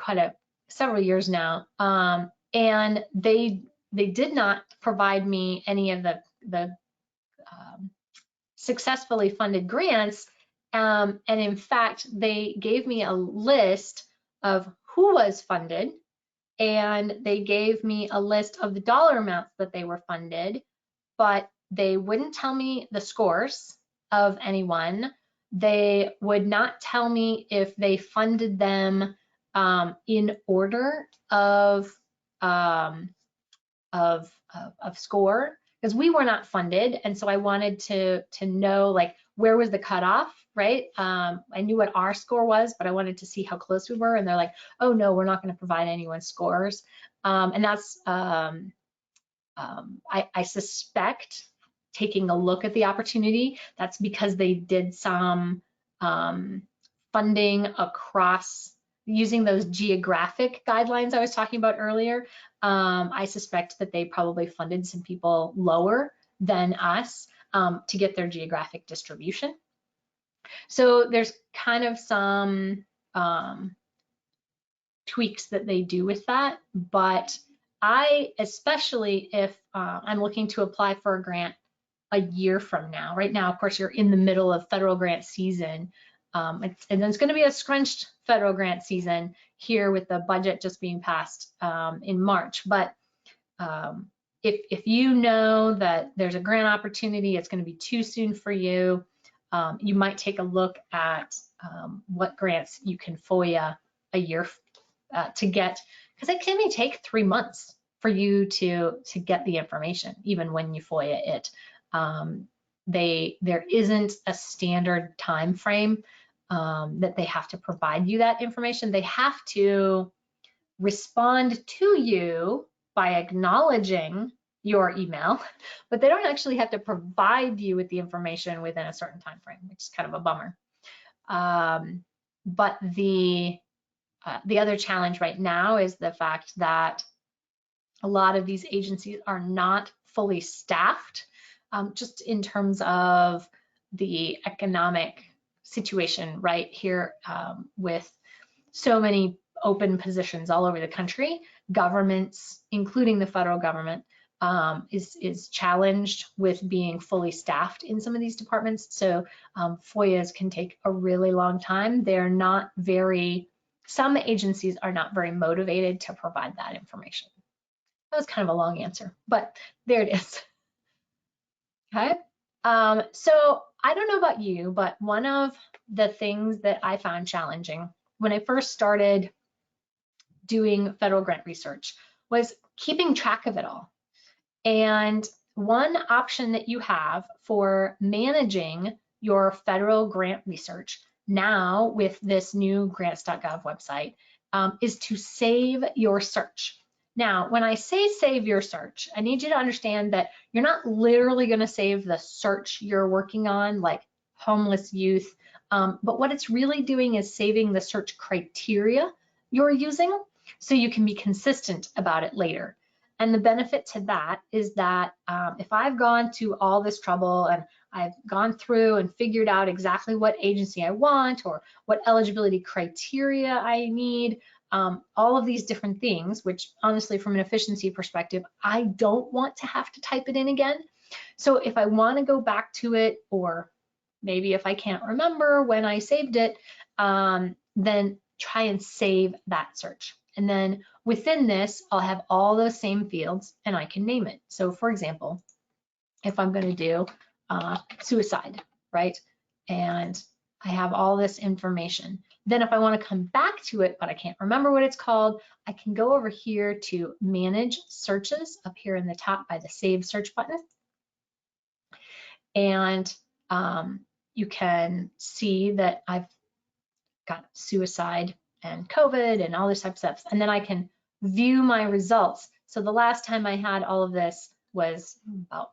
several years now, and they did not provide me any of the successfully funded grants, and in fact, they gave me a list of who was funded, and they gave me a list of the dollar amounts that they were funded, but they wouldn't tell me the scores of anyone. They would not tell me if they funded them in order of score, because we were not funded, and so I wanted to know, like, where was the cutoff, right? I knew what our score was, but I wanted to see how close we were, and they're like, oh no, we're not going to provide anyone's scores, and that's I suspect, taking a look at the opportunity, that's because they did some funding across using those geographic guidelines I was talking about earlier. I suspect that they probably funded some people lower than us to get their geographic distribution. So there's kind of some tweaks that they do with that, but especially if I'm looking to apply for a grant a year from now. Right now, of course, you're in the middle of federal grant season, and then it's going to be a scrunched federal grant season here with the budget just being passed in March. But if you know that there's a grant opportunity, it's going to be too soon for you, you might take a look at what grants you can FOIA a year to get, because it can take 3 months for you to get the information, even when you FOIA it. There isn't a standard time frame that they have to provide you that information. They have to respond to you by acknowledging your email, but they don't actually have to provide you with the information within a certain time frame, which is kind of a bummer. But the other challenge right now is the fact that a lot of these agencies are not fully staffed, just in terms of the economic situation right here, with so many open positions all over the country. Governments, including the federal government, is challenged with being fully staffed in some of these departments. So FOIAs can take a really long time. Some agencies are not very motivated to provide that information. That was kind of a long answer, but there it is. Okay, so I don't know about you, but one of the things that I found challenging when I first started doing federal grant research was keeping track of it all. And one option that you have for managing your federal grant research now with this new grants.gov website is to save your search. Now, when I say save your search, I need you to understand that you're not literally going to save the search you're working on, like homeless youth, but what it's really doing is saving the search criteria you're using so you can be consistent about it later. And the benefit to that is that if I've gone to all this trouble and I've gone through and figured out exactly what agency I want or what eligibility criteria I need, all of these different things, which honestly, from an efficiency perspective, I don't want to have to type it in again. So if I want to go back to it, or maybe if I can't remember when I saved it, then try and save that search. And then within this, I'll have all those same fields and I can name it. So for example, if I'm going to do suicide, right? And I have all this information. Then if I want to come back to it, but I can't remember what it's called, I can go over here to Manage Searches up here in the top by the Save Search button. And you can see that I've got suicide and COVID and all this type of stuff. And then I can view my results. So the last time I had all of this was about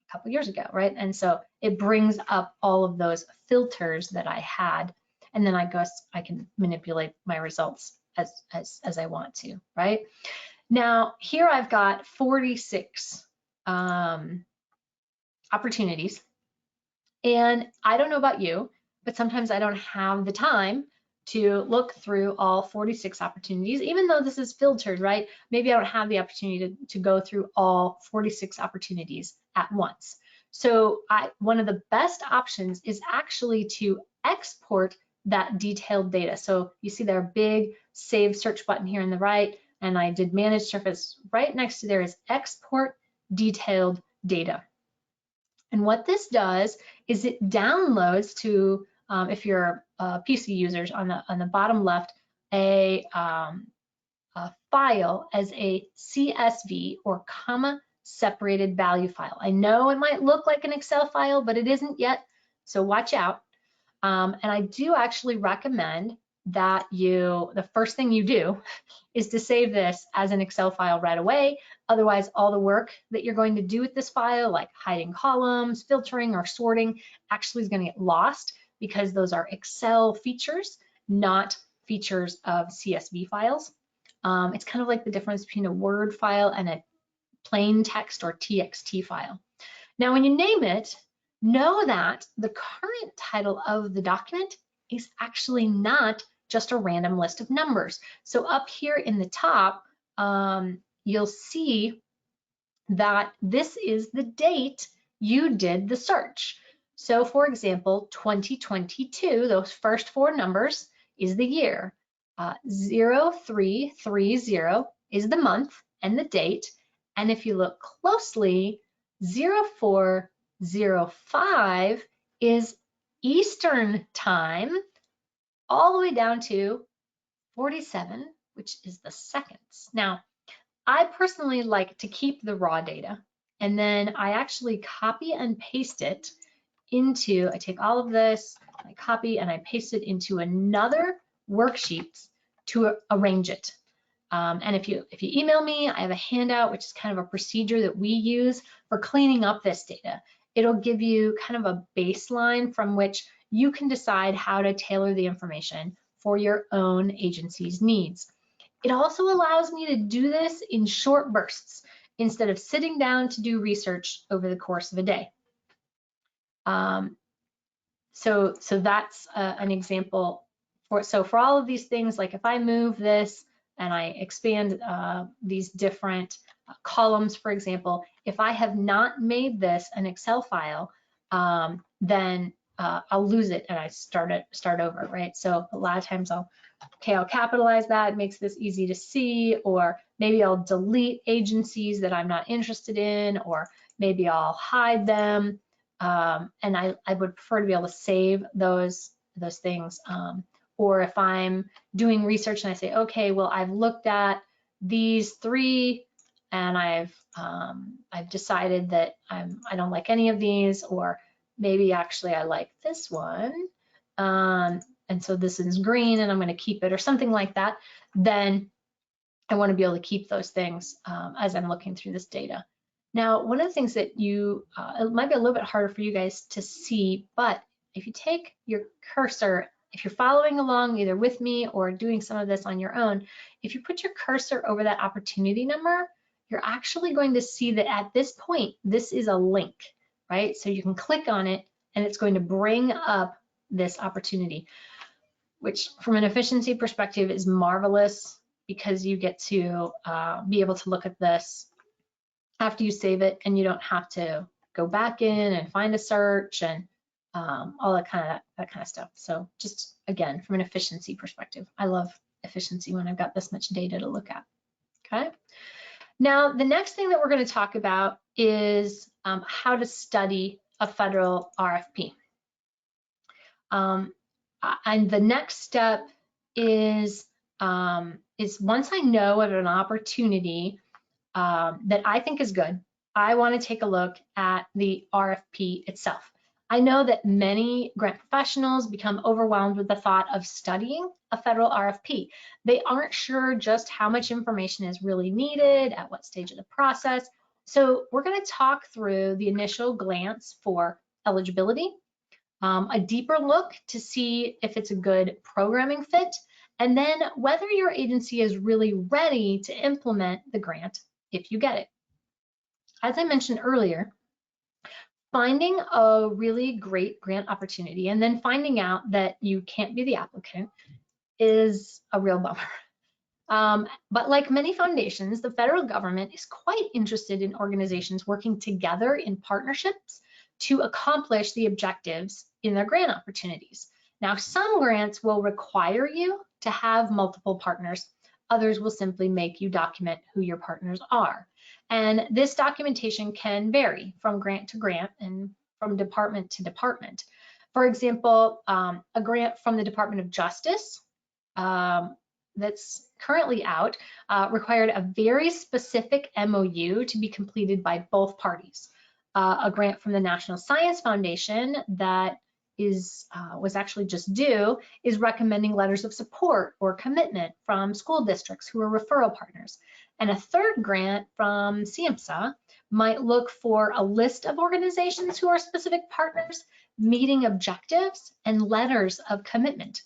a couple years ago, right? And so it brings up all of those filters that I had. And then I guess I can manipulate my results as I want to, right? Now, here I've got 46 opportunities. And I don't know about you, but sometimes I don't have the time to look through all 46 opportunities, even though this is filtered, right? Maybe I don't have the opportunity to go through all 46 opportunities at once. So one of the best options is actually to export that detailed data. So you see there big save search button here on the right, and I did manage surface. Right next to there is export detailed data. And what this does is it downloads to, if you're PC users, on the bottom left, a file as a CSV, or comma separated value file. I know it might look like an Excel file, but it isn't yet, so watch out. And I do actually recommend that the first thing you do is to save this as an Excel file right away. Otherwise, all the work that you're going to do with this file, like hiding columns, filtering, or sorting, actually is going to get lost, because those are Excel features, not features of CSV files. It's kind of like the difference between a Word file and a plain text or TXT file. Now, when you name it, know that the current title of the document is actually not just a random list of numbers. So up here in the top, you'll see that this is the date you did the search. So for example, 2022, those first 4 numbers is the year. 0330 is the month and the date. And if you look closely, 0405 is Eastern time, all the way down to 47, which is the seconds. Now, I personally like to keep the raw data, and then I actually copy and paste it into, I take all of this, I copy and I paste it into another worksheet to arrange it. And if you email me, I have a handout, which is kind of a procedure that we use for cleaning up this data. It'll give you kind of a baseline from which you can decide how to tailor the information for your own agency's needs. It also allows me to do this in short bursts instead of sitting down to do research over the course of a day. So that's an example. For all of these things, like if I move this and I expand these different columns, for example, if I have not made this an Excel file, then I'll lose it and I start over, right? So a lot of times I'll capitalize that, it makes this easy to see, or maybe I'll delete agencies that I'm not interested in, or maybe I'll hide them. And I would prefer to be able to save those things. Or if I'm doing research and I say, okay, well, I've looked at these 3 and I've decided that I don't like any of these, or maybe actually I like this one, and so this is green and I'm going to keep it, or something like that, then I want to be able to keep those things as I'm looking through this data. Now, one of the things that it might be a little bit harder for you guys to see, but if you take your cursor, if you're following along either with me or doing some of this on your own, if you put your cursor over that opportunity number, you're actually going to see that at this point, this is a link, right? So you can click on it and it's going to bring up this opportunity, which from an efficiency perspective is marvelous, because you get to be able to look at this after you save it, and you don't have to go back in and find a search and all that kind of stuff. So just again, from an efficiency perspective, I love efficiency when I've got this much data to look at. Okay. Now, the next thing that we're going to talk about is how to study a federal RFP. And the next step is once I know of an opportunity that I think is good, I want to take a look at the RFP itself. I know that many grant professionals become overwhelmed with the thought of studying a federal RFP. They aren't sure just how much information is really needed, at what stage of the process. So we're going to talk through the initial glance for eligibility, a deeper look to see if it's a good programming fit, and then whether your agency is really ready to implement the grant if you get it. As I mentioned earlier, finding a really great grant opportunity and then finding out that you can't be the applicant is a real bummer. But like many foundations, the federal government is quite interested in organizations working together in partnerships to accomplish the objectives in their grant opportunities. Now, some grants will require you to have multiple partners. Others will simply make you document who your partners are. And this documentation can vary from grant to grant and from department to department. For example, a grant from the Department of Justice that's currently out required a very specific MOU to be completed by both parties. A grant from the National Science Foundation that was actually just due is recommending letters of support or commitment from school districts who are referral partners. And a third grant from CMSA might look for a list of organizations who are specific partners, meeting objectives, and letters of commitment.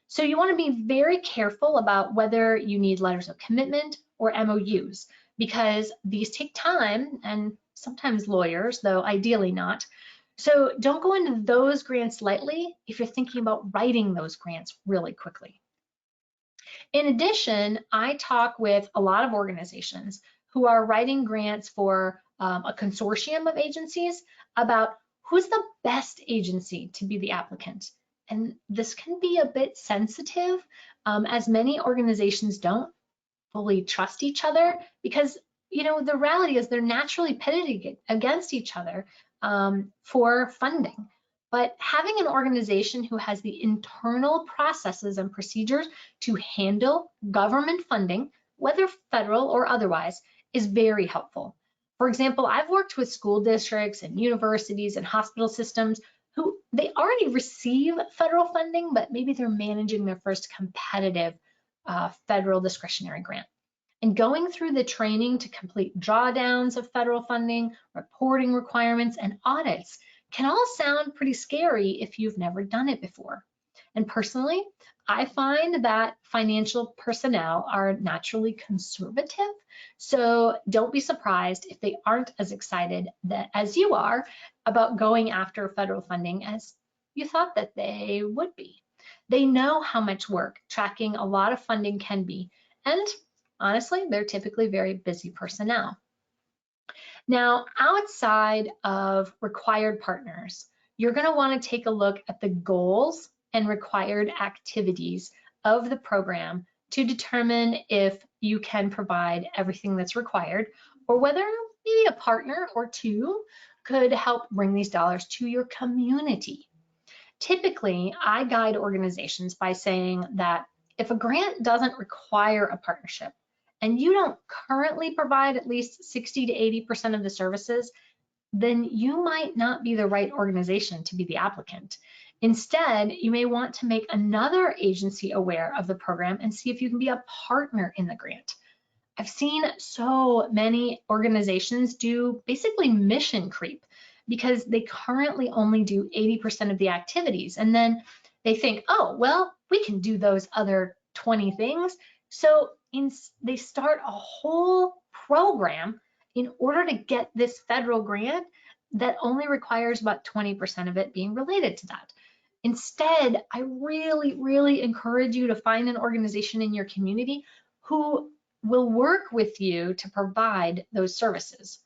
So you want to be very careful about whether you need letters of commitment or MOUs, because these take time and sometimes lawyers, though ideally not. So don't go into those grants lightly if you're thinking about writing those grants really quickly. In addition, I talk with a lot of organizations who are writing grants for a consortium of agencies about who's the best agency to be the applicant. And this can be a bit sensitive, as many organizations don't fully trust each other, because the reality is they're naturally pitted against each other for funding. But having an organization who has the internal processes and procedures to handle government funding, whether federal or otherwise, is very helpful. For example, I've worked with school districts and universities and hospital systems who they already receive federal funding, but maybe they're managing their first competitive federal discretionary grant. And going through the training to complete drawdowns of federal funding, reporting requirements, and audits can all sound pretty scary if you've never done it before. And personally, I find that financial personnel are naturally conservative, so don't be surprised if they aren't as excited as you are about going after federal funding as you thought that they would be. They know how much work tracking a lot of funding can be, and honestly, they're typically very busy personnel. Now, outside of required partners, you're going to want to take a look at the goals and required activities of the program to determine if you can provide everything that's required, or whether maybe a partner or two could help bring these dollars to your community. Typically, I guide organizations by saying that if a grant doesn't require a partnership, and you don't currently provide at least 60 to 80% of the services, then you might not be the right organization to be the applicant. Instead, you may want to make another agency aware of the program and see if you can be a partner in the grant. I've seen so many organizations do basically mission creep because they currently only do 80% of the activities. And then they think, oh, well, we can do those other 20 things. So they start a whole program in order to get this federal grant that only requires about 20% of it being related to that. Instead, I really, really encourage you to find an organization in your community who will work with you to provide those services.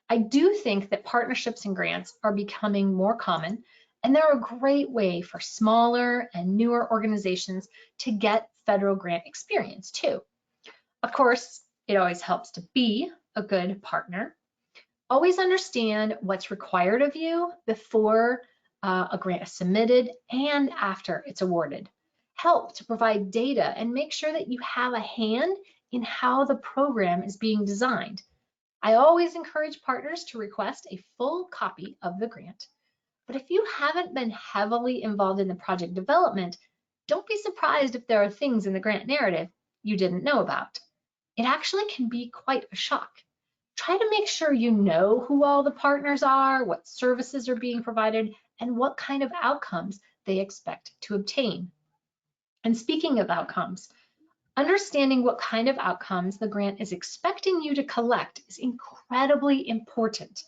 I do think that partnerships and grants are becoming more common, and they're a great way for smaller and newer organizations to get federal grant experience too. Of course, it always helps to be a good partner. Always understand what's required of you before a grant is submitted and after it's awarded. Help to provide data and make sure that you have a hand in how the program is being designed. I always encourage partners to request a full copy of the grant. But if you haven't been heavily involved in the project development, don't be surprised if there are things in the grant narrative you didn't know about. It actually can be quite a shock. Try to make sure you know who all the partners are, what services are being provided, and what kind of outcomes they expect to obtain. And speaking of outcomes, understanding what kind of outcomes the grant is expecting you to collect is incredibly important.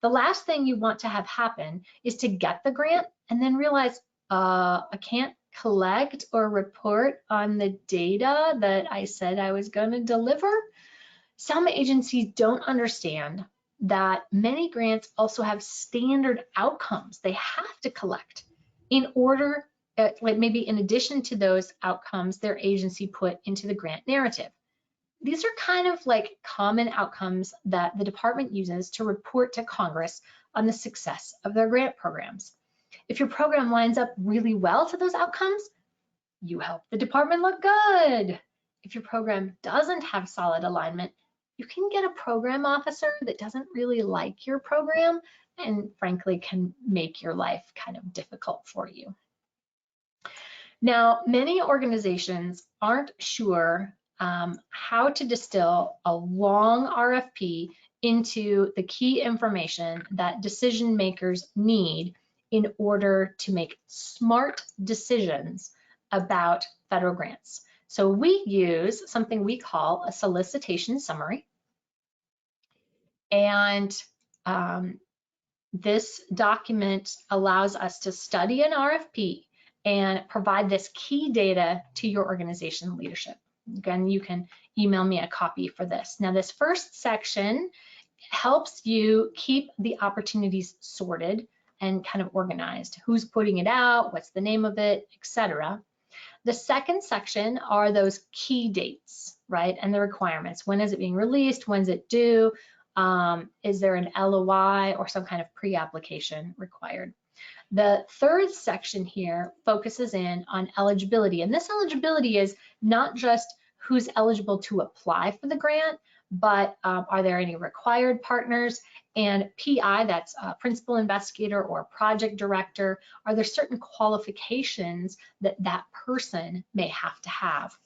The last thing you want to have happen is to get the grant and then realize, I can't collect or report on the data that I said I was going to deliver. Some agencies don't understand that many grants also have standard outcomes they have to collect in order, like maybe in addition to those outcomes their agency put into the grant narrative. These are kind of like common outcomes that the department uses to report to Congress on the success of their grant programs. If your program lines up really well to those outcomes, you help the department look good. If your program doesn't have solid alignment, you can get a program officer that doesn't really like your program and frankly can make your life kind of difficult for you. Now, many organizations aren't sure how to distill a long RFP into the key information that decision makers need in order to make smart decisions about federal grants. So we use something we call a solicitation summary. And this document allows us to study an RFP and provide this key data to your organization leadership. Again, you can email me a copy for this. Now, this first section helps you keep the opportunities sorted and kind of organized. Who's putting it out, what's the name of it, etc. The second section are those key dates, right? And the requirements. When is it being released? When's it due? Is there an LOI or some kind of pre-application required? The third section here focuses in on eligibility. And this eligibility is not just who's eligible to apply for the grant, but are there any required partners? And PI, that's principal investigator or project director, are there certain qualifications that that person may have to have?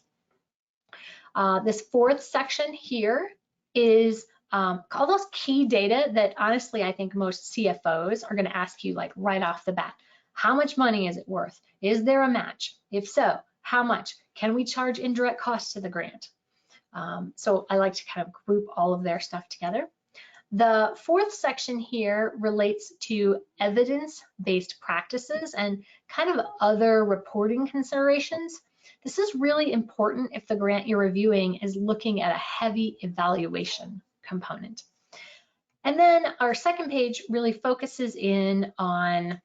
This fourth section here is all those key data that honestly I think most CFOs are going to ask you like right off the bat. How much money is it worth? Is there a match? If so, how much? Can we charge indirect costs to the grant? So I like to kind of group all of their stuff together. The fourth section here relates to evidence-based practices and kind of other reporting considerations. This is really important if the grant you're reviewing is looking at a heavy evaluation component. And then our second page really focuses in on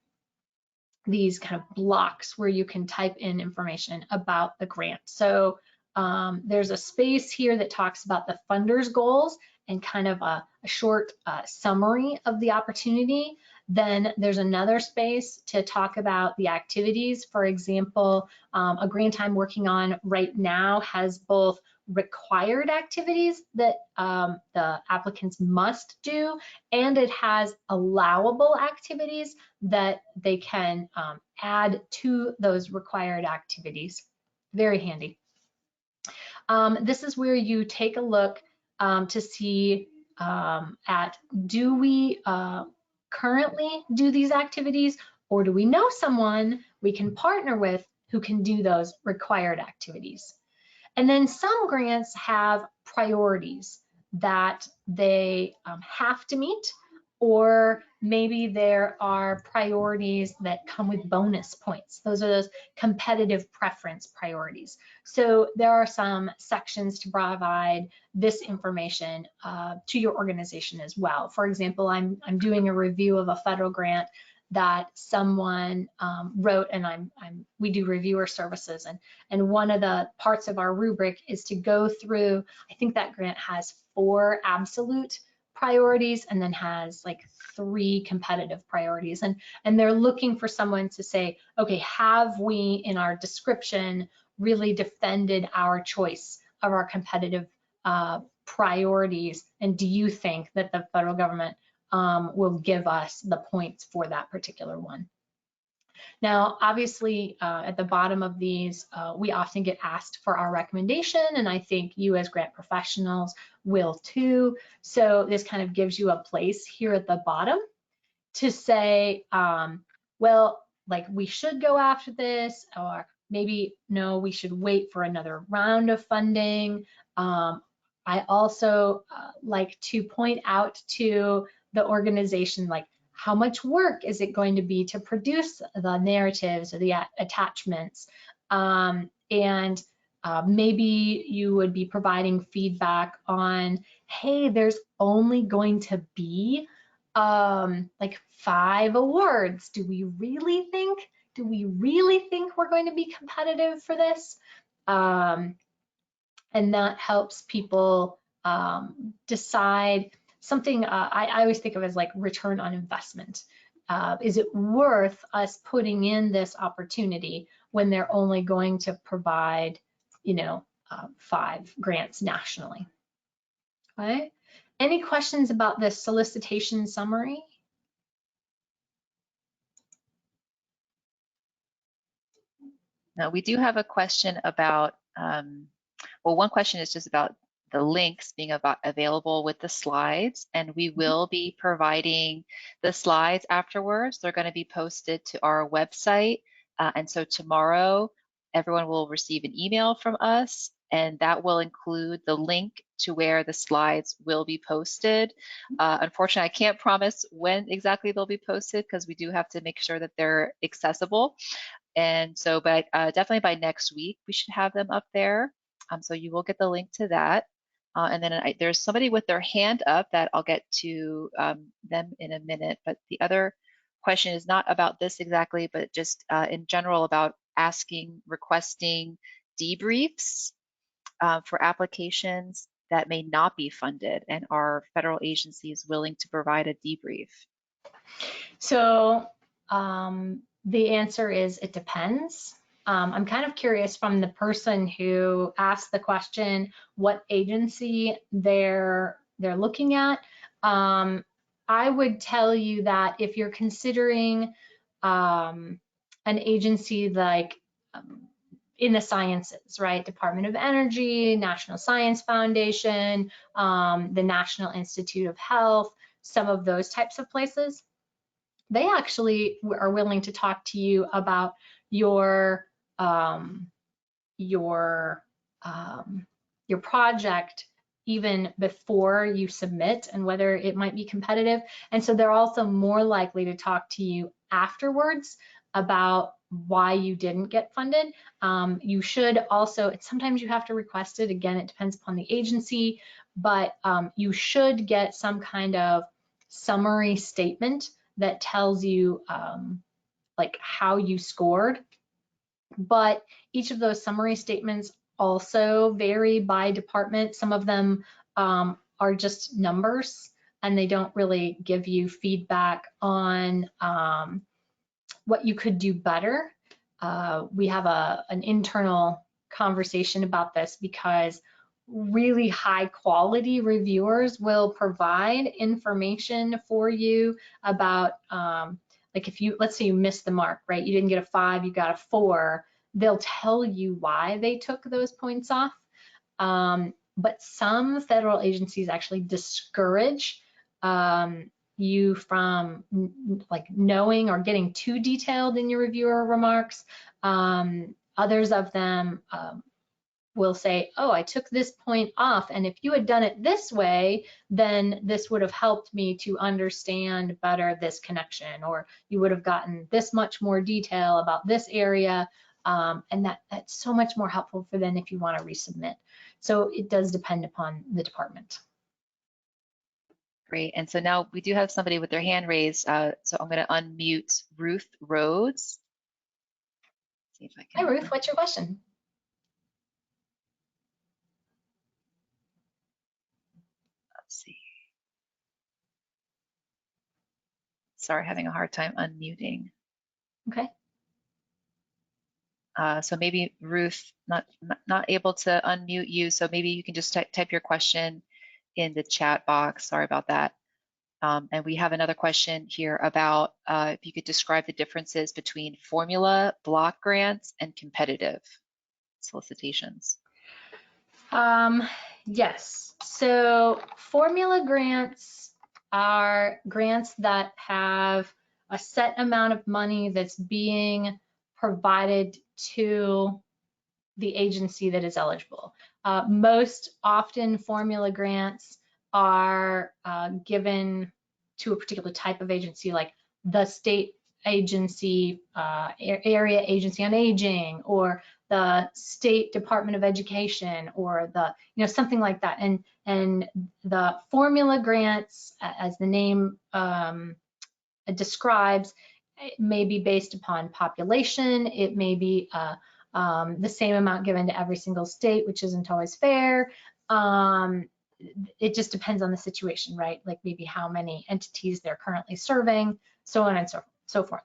these kind of blocks where you can type in information about the grant. So there's a space here that talks about the funder's goals and kind of a short summary of the opportunity. Then there's another space to talk about the activities. For example, a grant I'm working on right now has both required activities that the applicants must do, and it has allowable activities that they can add to those required activities. Very handy. This is where you take a look to see at, do we currently do these activities, or do we know someone we can partner with who can do those required activities? And then some grants have priorities that they have to meet, or maybe there are priorities that come with bonus points. Those are those competitive preference priorities. So there are some sections to provide this information to your organization as well. For example, I'm doing a review of a federal grant that someone wrote, and we do reviewer services, and one of the parts of our rubric is to go through, I think that grant has 4 absolute priorities and then has like 3 competitive priorities, and they're looking for someone to say, okay, have we in our description really defended our choice of our competitive priorities, and do you think that the federal government will give us the points for that particular one? Now, obviously, at the bottom of these, we often get asked for our recommendation, and I think you as grant professionals will too. So this kind of gives you a place here at the bottom to say, well, like we should go after this, or maybe no, we should wait for another round of funding. I also like to point out to the organization, like, how much work is it going to be to produce the narratives or the attachments? Maybe you would be providing feedback on, hey, there's only going to be like 5 awards. Do we really think we're going to be competitive for this? And that helps people decide something. I always think of as like return on investment. Is it worth us putting in this opportunity when they're only going to provide, 5 grants nationally? Okay. Any questions about this solicitation summary? Now, we do have a question about, well, one question is just about the links being available with the slides, and we will be providing the slides afterwards. They're going to be posted to our website, and so tomorrow everyone will receive an email from us, and that will include the link to where the slides will be posted. Unfortunately, I can't promise when exactly they'll be posted because we do have to make sure that they're accessible. And so, but definitely by next week, we should have them up there. So you will get the link to that. And then there's somebody with their hand up that I'll get to them in a minute. But the other question is not about this exactly, but just in general about requesting debriefs for applications that may not be funded, and are federal agencies willing to provide a debrief? So the answer is it depends. I'm kind of curious from the person who asked the question what agency they're looking at. I would tell you that if you're considering an agency like in the sciences, right? Department of Energy, National Science Foundation, the National Institute of Health, some of those types of places, they actually are willing to talk to you about your project even before you submit and whether it might be competitive. And so they're also more likely to talk to you afterwards about why you didn't get funded. You should also, sometimes you have to request it. Again, it depends upon the agency, but you should get some kind of summary statement that tells you like how you scored. But each of those summary statements also vary by department. Some of them are just numbers and they don't really give you feedback on what you could do better. We have an internal conversation about this because really high quality reviewers will provide information for you about like if you, let's say you missed the mark, right? You didn't get a 5, you got a 4. They'll tell you why they took those points off. But some federal agencies actually discourage you from like knowing or getting too detailed in your reviewer remarks. Others of them will say, oh, I took this point off, and if you had done it this way, then this would have helped me to understand better this connection, or you would have gotten this much more detail about this area, and that's so much more helpful for then if you want to resubmit. So it does depend upon the department. Great, and so now we do have somebody with their hand raised, so I'm going to unmute Ruth Rhodes. See if I can. Hi, Ruth, what's your question? Let's see. Sorry, having a hard time unmuting. Okay. So maybe Ruth, not able to unmute you, so maybe you can just type your question in the chat box. Sorry about that. And we have another question here about if you could describe the differences between formula, block grants, and competitive solicitations. Yes, so formula grants are grants that have a set amount of money that's being provided to the agency that is eligible. Most often formula grants are given to a particular type of agency, like the state agency, area agency on aging, or the state Department of Education, or the, something like that. And the formula grants, as the name describes, it may be based upon population. It may be the same amount given to every single state, which isn't always fair. It just depends on the situation, right? Like maybe how many entities they're currently serving, so on and so forth.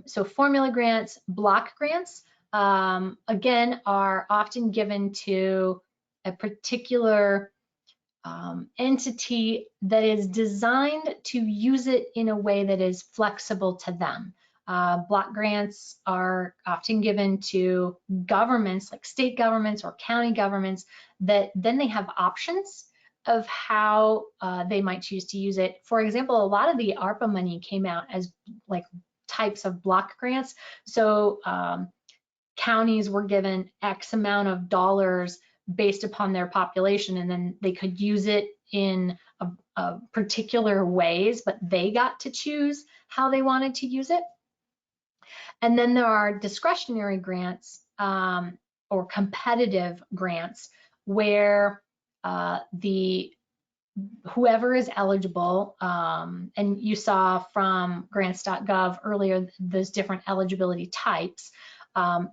So formula grants, block grants, again, are often given to a particular entity that is designed to use it in a way that is flexible to them. Block grants are often given to governments, like state governments or county governments, that then they have options of how they might choose to use it. For example, a lot of the ARPA money came out as like types of block grants. So counties were given X amount of dollars based upon their population, and then they could use it in a particular ways, but they got to choose how they wanted to use it. And then there are discretionary grants or competitive grants, where whoever is eligible, and you saw from grants.gov earlier those different eligibility types,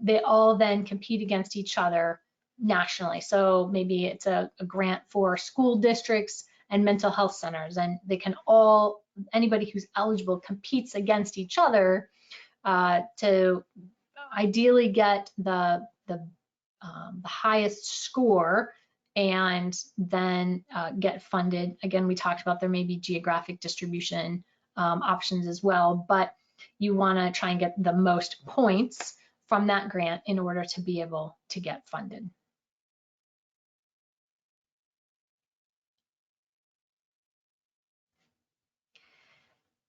they all then compete against each other nationally. So maybe it's a grant for school districts and mental health centers, and they can all, anybody who's eligible competes against each other to ideally get the highest score, and then get funded. Again, we talked about there may be geographic distribution options as well, but you want to try and get the most points from that grant in order to be able to get funded.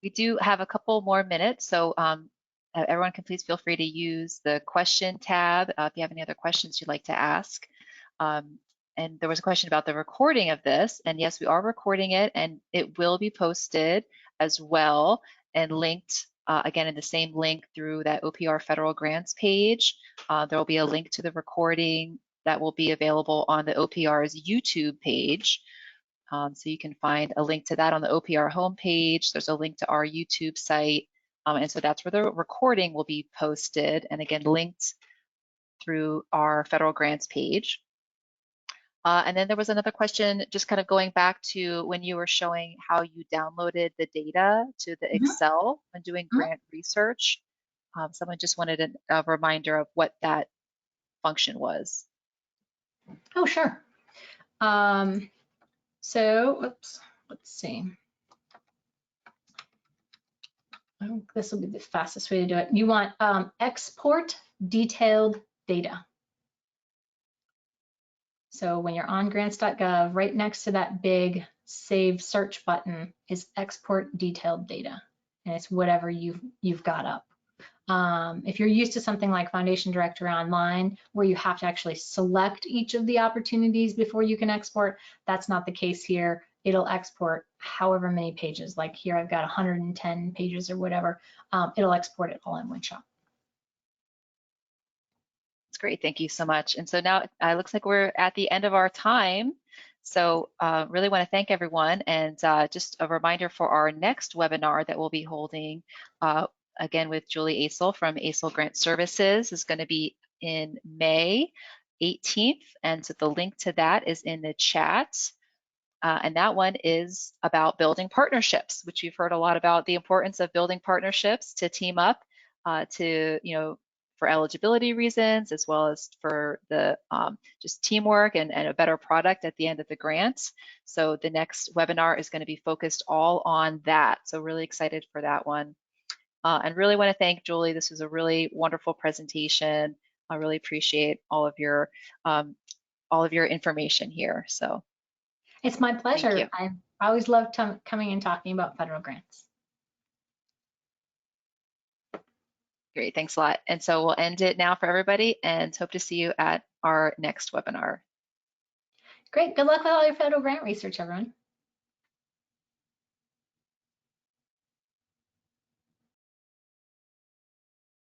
We do have a couple more minutes, so everyone can please feel free to use the question tab if you have any other questions you'd like to ask. And there was a question about the recording of this, and yes, we are recording it, and it will be posted as well and linked again in the same link through that OPR federal grants page. There will be a link to the recording that will be available on the OPR's YouTube page. So you can find a link to that on the OPR homepage. There's a link to our YouTube site. And so that's where the recording will be posted, and again, linked through our federal grants page. And then there was another question, just kind of going back to when you were showing how you downloaded the data to the Excel when doing grant research. Someone just wanted a reminder of what that function was. Oh, sure. So, oops, let's see. I think this will be the fastest way to do it. You want export detailed data. So when you're on grants.gov, right next to that big save search button is export detailed data, and it's whatever you've got up. If you're used to something like Foundation Directory Online, where you have to actually select each of the opportunities before you can export, that's not the case here. It'll export however many pages. Like here, I've got 110 pages or whatever. It'll export it all in one shot. That's great. Thank you so much. And so now it looks like we're at the end of our time. So really want to thank everyone. And just a reminder for our next webinar that we'll be holding again with Julie Assel from Assel Grant Services is going to be in May 18th. And so the link to that is in the chat. And that one is about building partnerships, which you've heard a lot about, the importance of building partnerships to team up to, for eligibility reasons, as well as for the just teamwork and a better product at the end of the grant. So the next webinar is going to be focused all on that. So really excited for that one. And really want to thank Julie. This was a really wonderful presentation. I really appreciate all of your information here. So it's my pleasure. I always love coming and talking about federal grants. Great, thanks a lot. And so we'll end it now for everybody and hope to see you at our next webinar. Great, good luck with all your federal grant research, everyone.